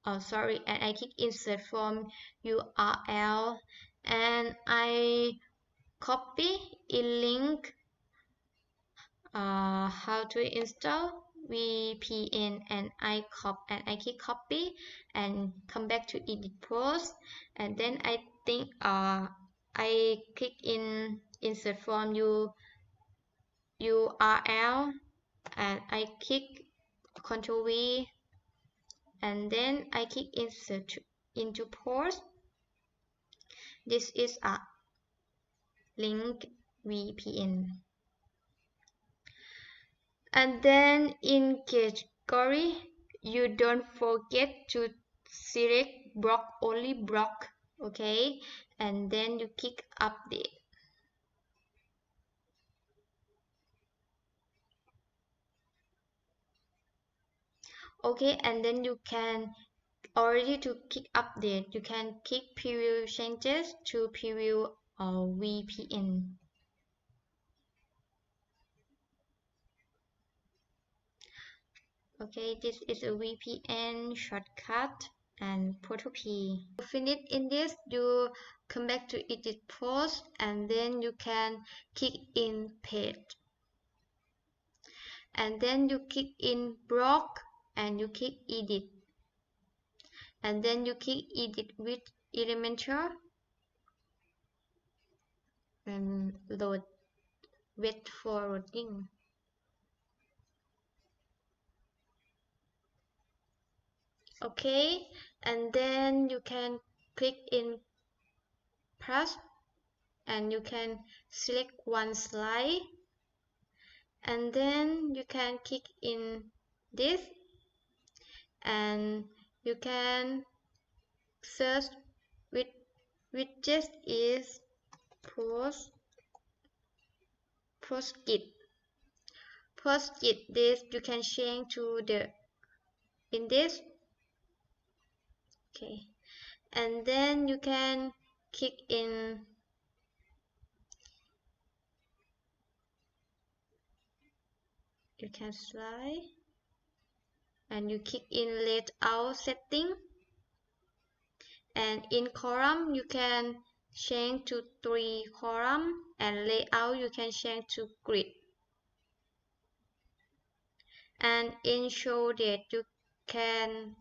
and I click insert from URL, and I copy a link how to install VPN, and I click copy and come back to edit post, and then I think I click in insert from URL, and I click Ctrl V, and then I click insert into post. This is a link VPN. And then in category, you don't forget to select block, only block, okay? And then you click update. Okay, and then you can already to click update, you can click preview changes to preview VPN. Okay, this is a VPN shortcut and P. To finish in this, you come back to edit post, and then you can click in page, and then you click in block, and you click edit, and then you click edit with Elementor and load, wait for loading. Okay, and then you can click in plus, and you can select one slide, and then you can click in this, and you can search with just is post git. This you can change to the in this. Okay, and then you can click in you can slide, and you click in layout setting, and in column you can change to 3 column, and layout you can change to grid, and in show date you can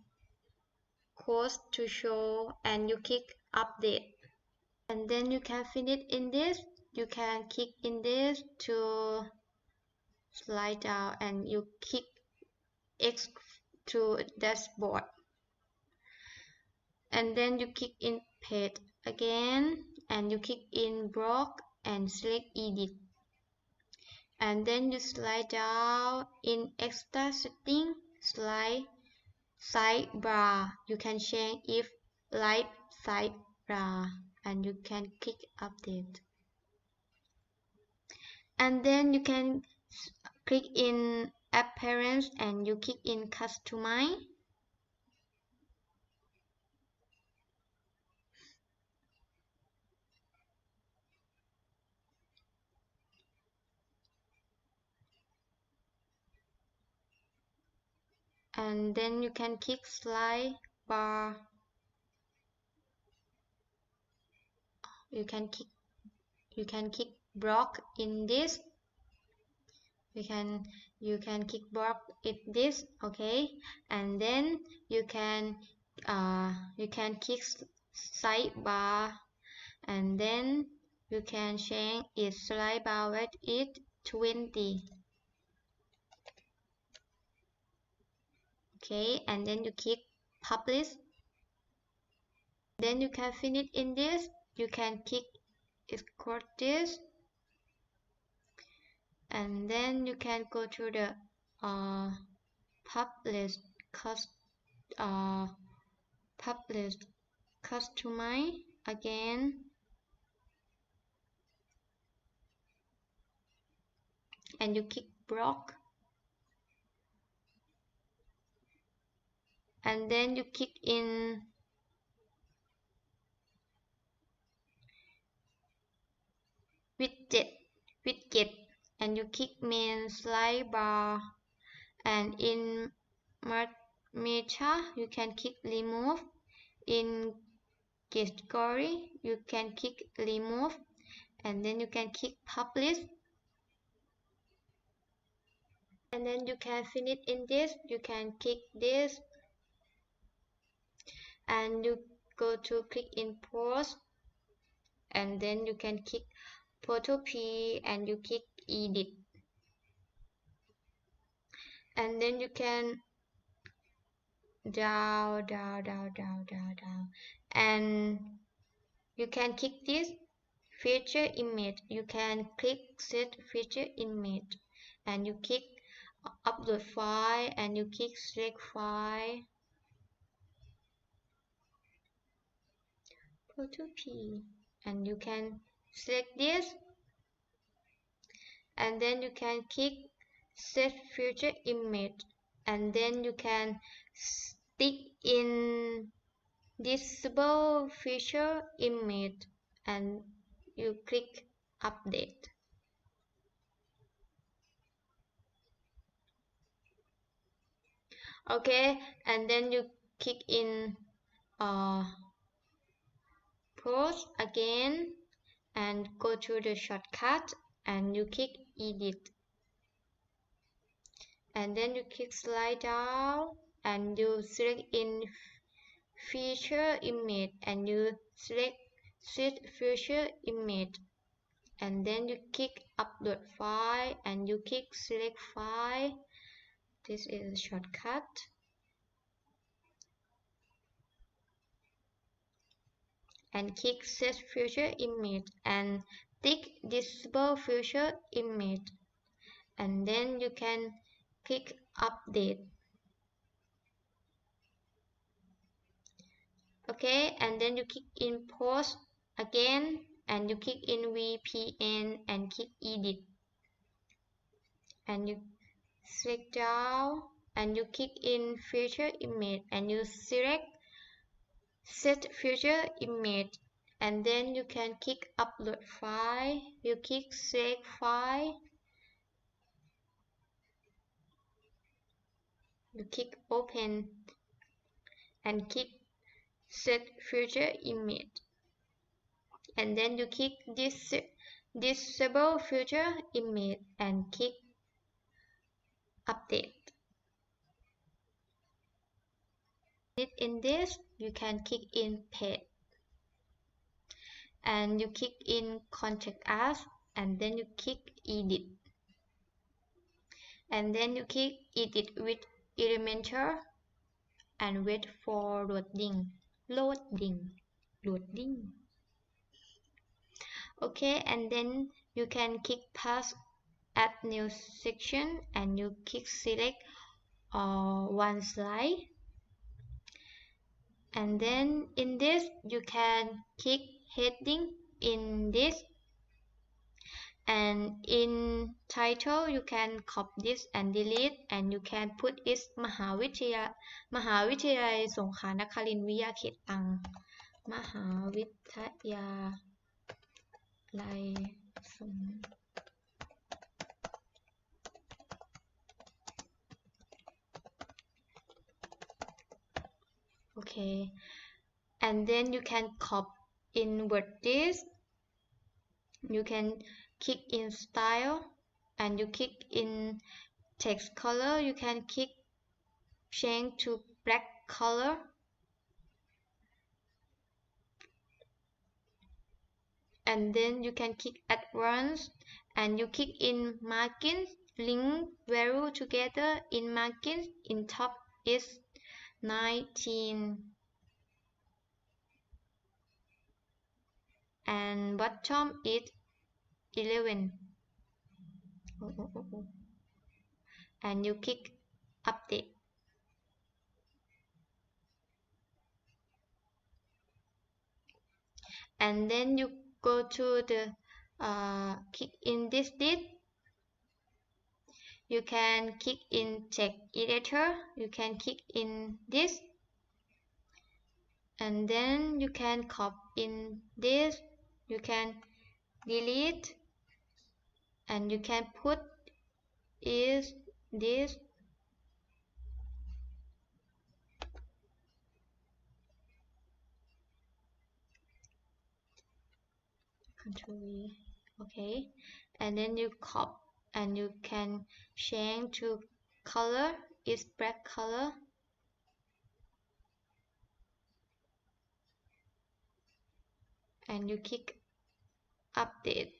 close to show, and you click update, and then you can finish in this. You can click in this to slide down, and you click X to dashboard, and then you click in page again, and you click in block and select edit, and then you slide down in extra setting, slide sidebar. You can change if right side bar and you can click update. And then you can click in appearance and you click in customize. And then you can click slide bar. You can click block in this. You can click block it this, okay, and then you can click sidebar, and then you can change its slide bar width is 20. Okay, and then you click publish. Then you can finish in this. You can click export this, and then you can go to the publish publish customize again, and you click block, and then you click in widget and you click main slide bar, and in meta you can click remove. In category you can click remove, and then you can click publish, and then you can finish in this. You can click this and you go to click in post, and then you can click photo P and you click edit, and then you can down, and you can click this feature image. You can click set feature image, and you click upload file, and you click select file, photo P, and you can select this, and then you can click set feature image, and then you can stick in disable feature image, and you click update. Okay, and then you click in post again and go to the shortcut and you click edit, and then you click slide down and you select in feature image and you select set feature image, and then you click upload file and you click select file. This is a shortcut, and click set feature image and tick disable feature image, and then you can click update. Okay, and then you click in post again and you click in VPN and click edit, and you select down and you click in feature image and you select set feature image, and then you can click upload file. You click select file, you click open and click set feature image, and then you click disable feature image and click update. In this you can click in page and you click in contact us, and then you click edit, and then you click edit with Elementor and wait for loading. Okay, and then you can click pass add new section and you click select one slide, And then in this you can click heading in this, and in title you can copy this and delete, and you can put it มหาวิทยาลัยสงขลานครินทร์วิทยาเขตตรังมหาวิทยาลัยสง Okay, and then you can copy in WordPress. You can click in style, and you click in text color. You can click change to black color, and then you can click advanced, and you click in margins, link value together in margins. In top is 19 and bottom is 11. And you click update. And then you go to the click in this date. You can click in text editor. You can click in this, and then you can copy in this. You can delete, and you can put is this. Control V. Okay, and then you copy, and you can change to color is black color, and you click update,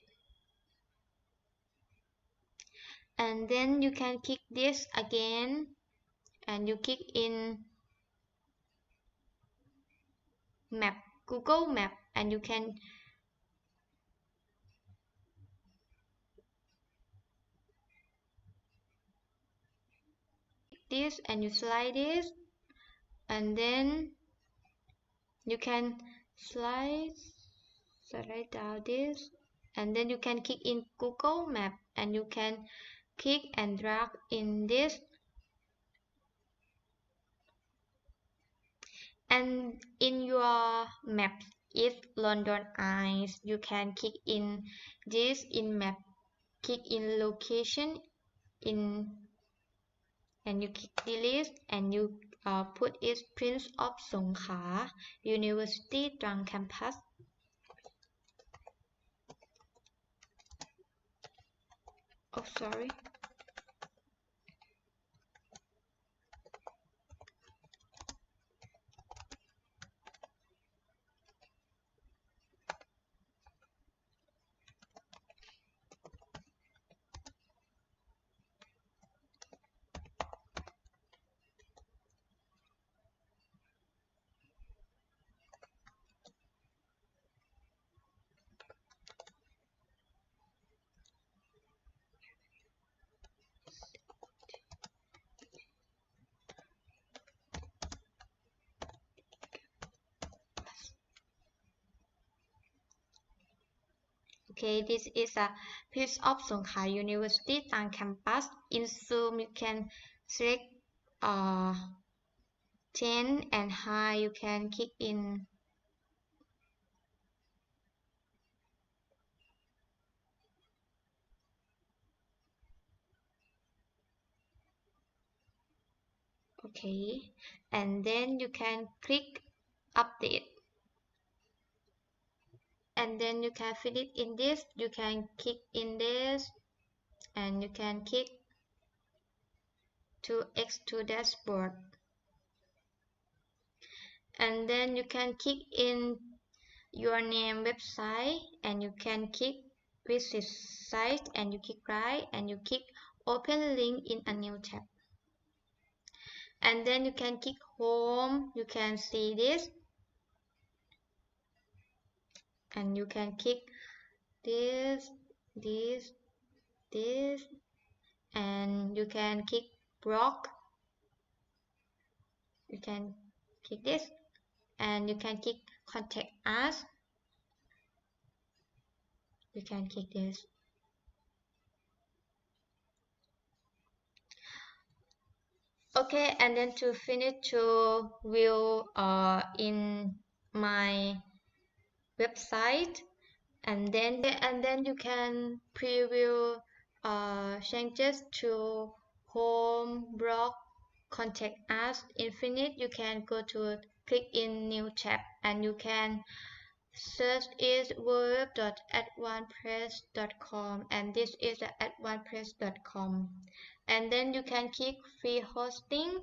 and then you can click this again, and you click in map, Google Map, and you can this, and you slide this, and then you can slide down this, and then you can click in Google Map, and you can click and drag in this, and in your map is London Eyes. You can click in this in map, click in location in, and you click delete, and you put it Prince of Songkhla University Trang Campus. Oh, sorry. Okay, this is a piece of Songkhla University Trang Campus. In Zoom, you can select 10 and high. You can click in. Okay, and then you can click update. And then you can fill it in this. You can click in this, and you can click to X to dashboard, and then you can click in your name website, and you can click visit site, and you click right, and you click open link in a new tab, and then you can click home. You can see this, and you can click this, and you can click block. You can click this, and you can click contact us. You can click this. Okay, and then to finish to view in my website, and then you can preview changes to home, blog, contact us, infinite. You can go to click in new tab, and you can search is www.advancedpress.com, and this is the advancedpress.com, and then you can click free hosting,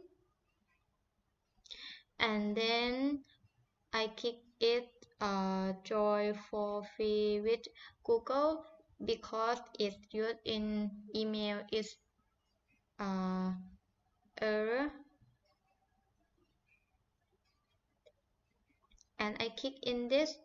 and then I click it join for free with Google because it's used in email is error, and I click in this.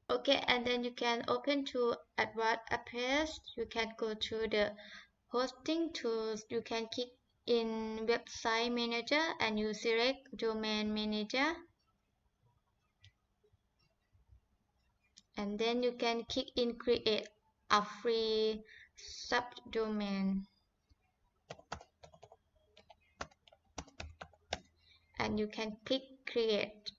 Okay, and then you can open to WordPress. You can go to the hosting tools. You can click in website manager and you select domain manager, and then you can click in create a free subdomain, and you can click create.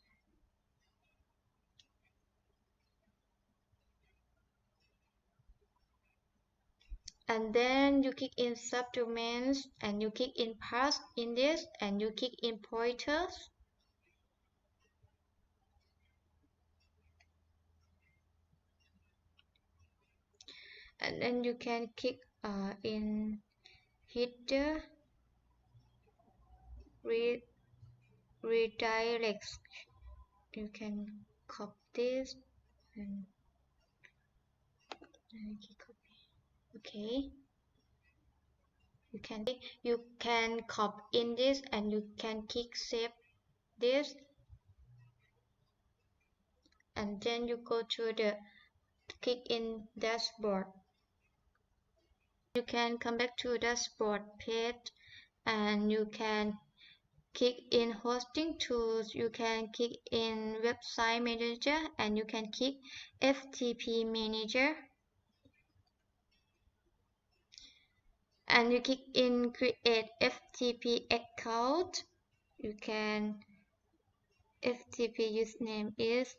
And then you click in subdomains and you click in path in this, and you click in pointers, and then you can click in header redirects. You can copy this and copy. Okay, you can copy in this, and you can click save this, and then you go to the click in dashboard. You can come back to dashboard page, and you can click in hosting tools. You can click in website manager, and you can click FTP manager, and you click in create FTP account. You can FTP username is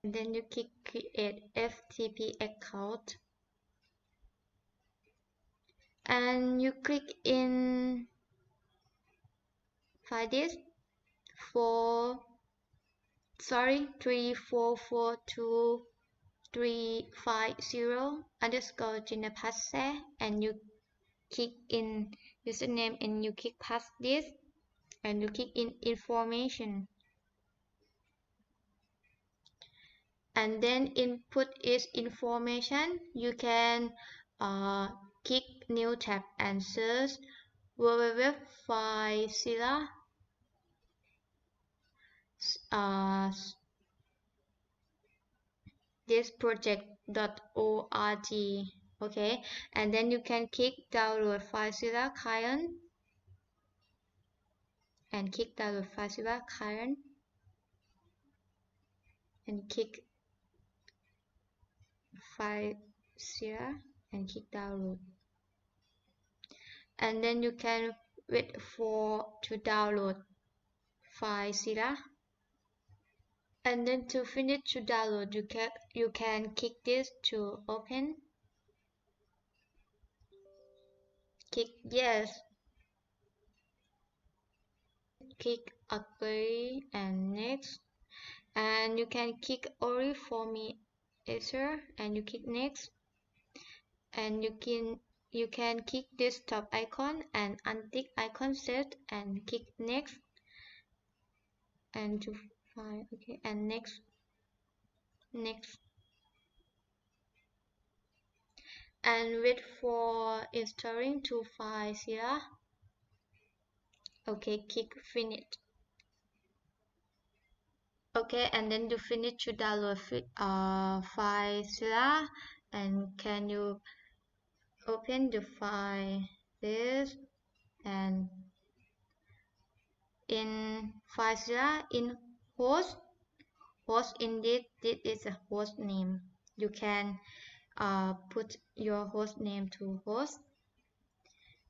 and then you click create FTP account, and you click in find this 3442350 underscore Jinnapat Saekong, and you click in username and you click past this, and you click in information, and then input is information. You can click new tab and search www.filezilla this project.org. Okay, and then you can click download FileZilla client, and click download FileZilla client, and click FileZilla and click download, and then you can wait for to download FileZilla, and then to finish to download you can click this to open, click yes, click agree and next, and you can click only for me answer, and you click next, and you can click this top icon and untick icon set and click next and to file. Okay, and next and wait for installing to FileZilla. Okay, click finish. Okay, and then you finish to download FileZilla, and can you open the file this, and in FileZilla in host indeed this is a host name. You can put your host name to host,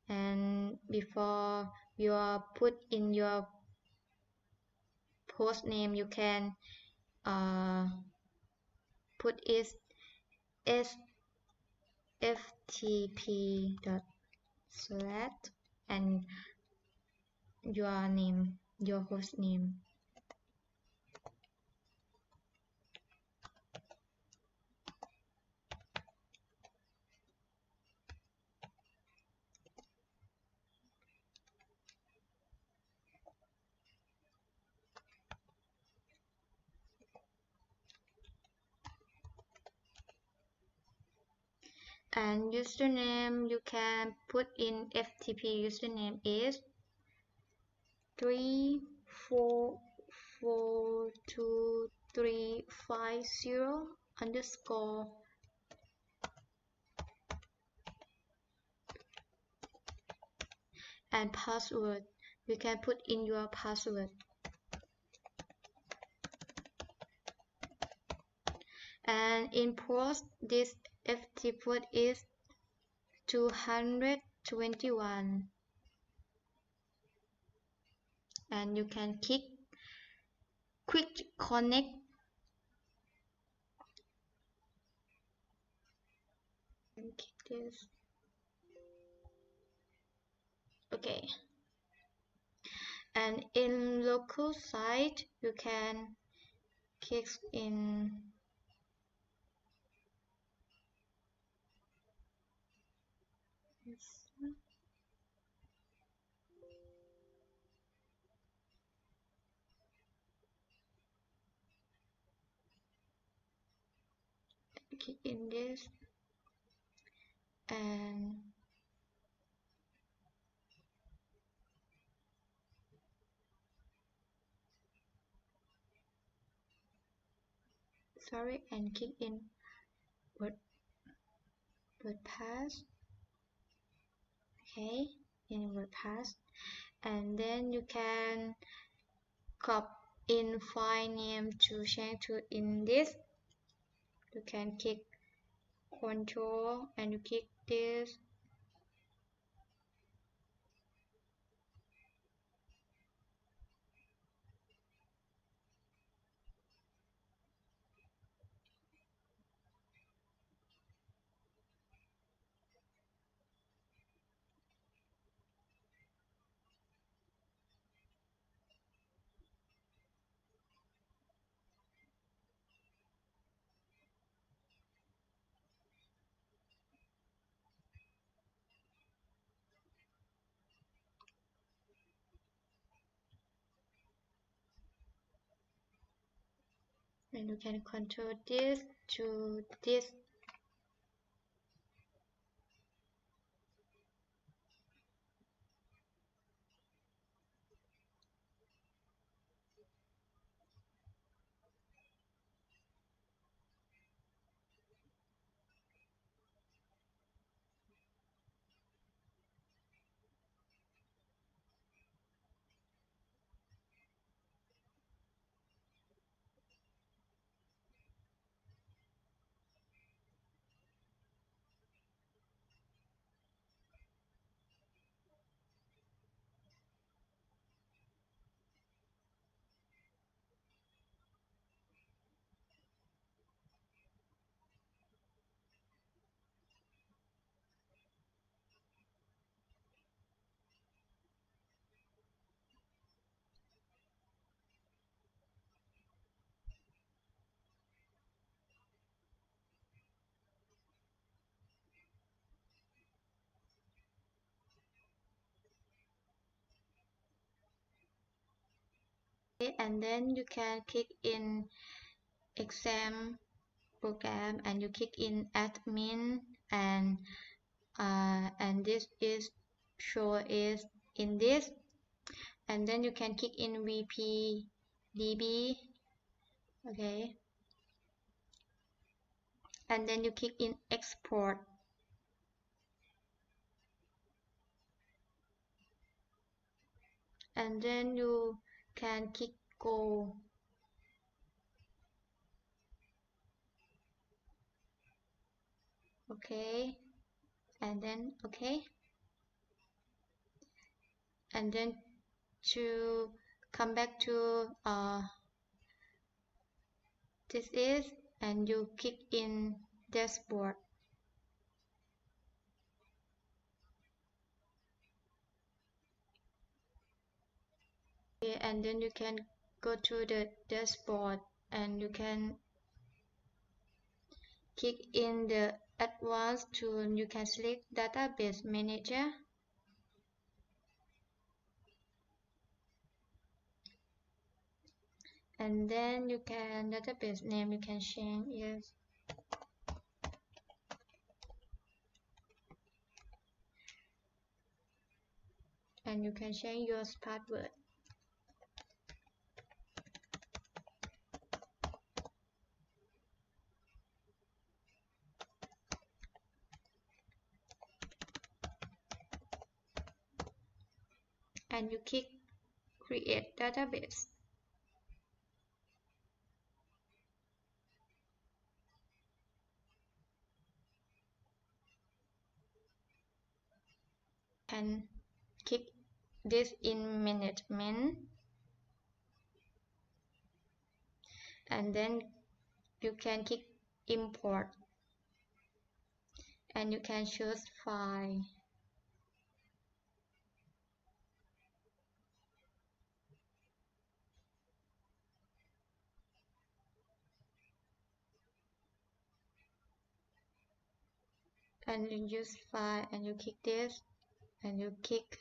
and before you put in your host name you can put is ftp dot select and your name, your host name. And username you can put in FTP username is 34425350 underscore, and password you can put in your password, and import this FTP port is 221, and you can click quick connect. And click this. Okay, and in local site you can click in click in this, and sorry, and click in WordPress. Okay, in WordPress, and then you can copy in file name to change to in this. You can click control and you click this, and you can control this to this. Okay, and then you can click in exam program and you click in admin, and this is show is in this, and then you can click in VPDB. Okay, and then you click in export, and then you can click go. Okay, and then okay, and then to come back to this is, and you click in dashboard. Okay, and then you can go to the dashboard and you can click in the advanced tool. You can select database manager, and then you can database name you can change. Yes, and you can change your password. And you click create database. And click this in management, and then you can click import, and you can choose file. And you use file and you click this and you click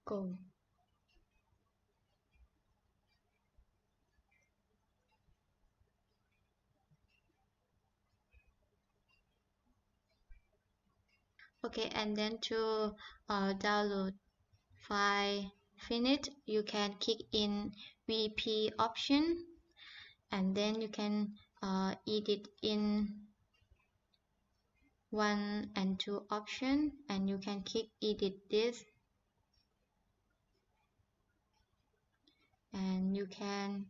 go. Okay, and then to download file finish, you can click in VP option, and then you can edit in 1 and 2 option, and you can click edit this, and you can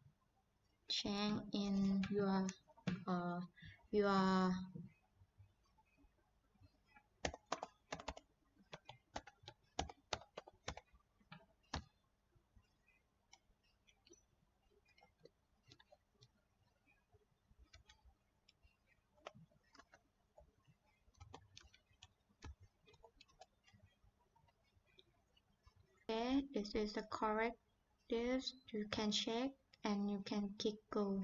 change in your okay, this is the correct this, you can check and you can click go,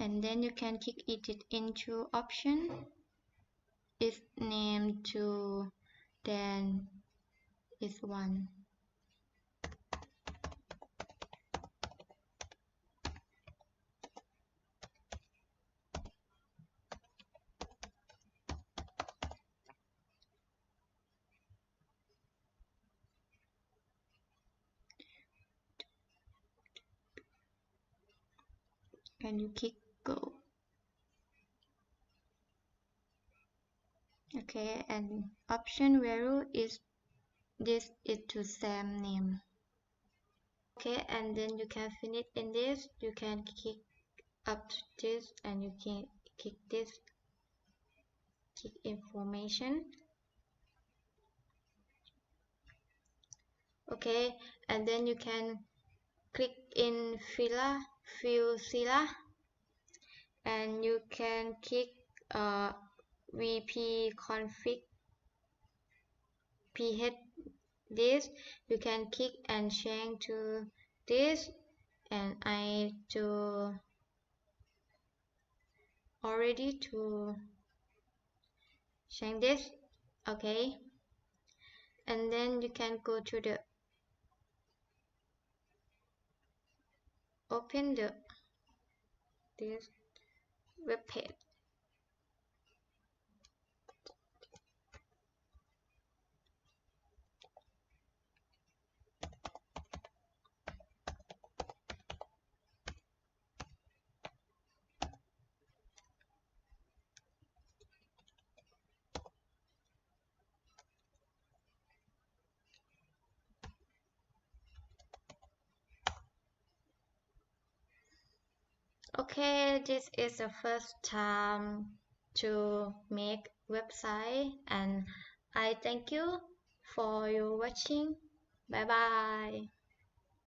and then you can click edit into option, its name to, then is 1. And you click go. Okay, and option value is this is to same name. Okay, and then you can finish in this, you can click up to this and you can click this, click information. Okay, and then you can click in Filzilla, and you can click VP config ph this, you can click and change to this, and I do already to change this. Okay, and then you can go to the open this web page. Okay, this is the first time to make website, and I thank you for your watching. Bye bye.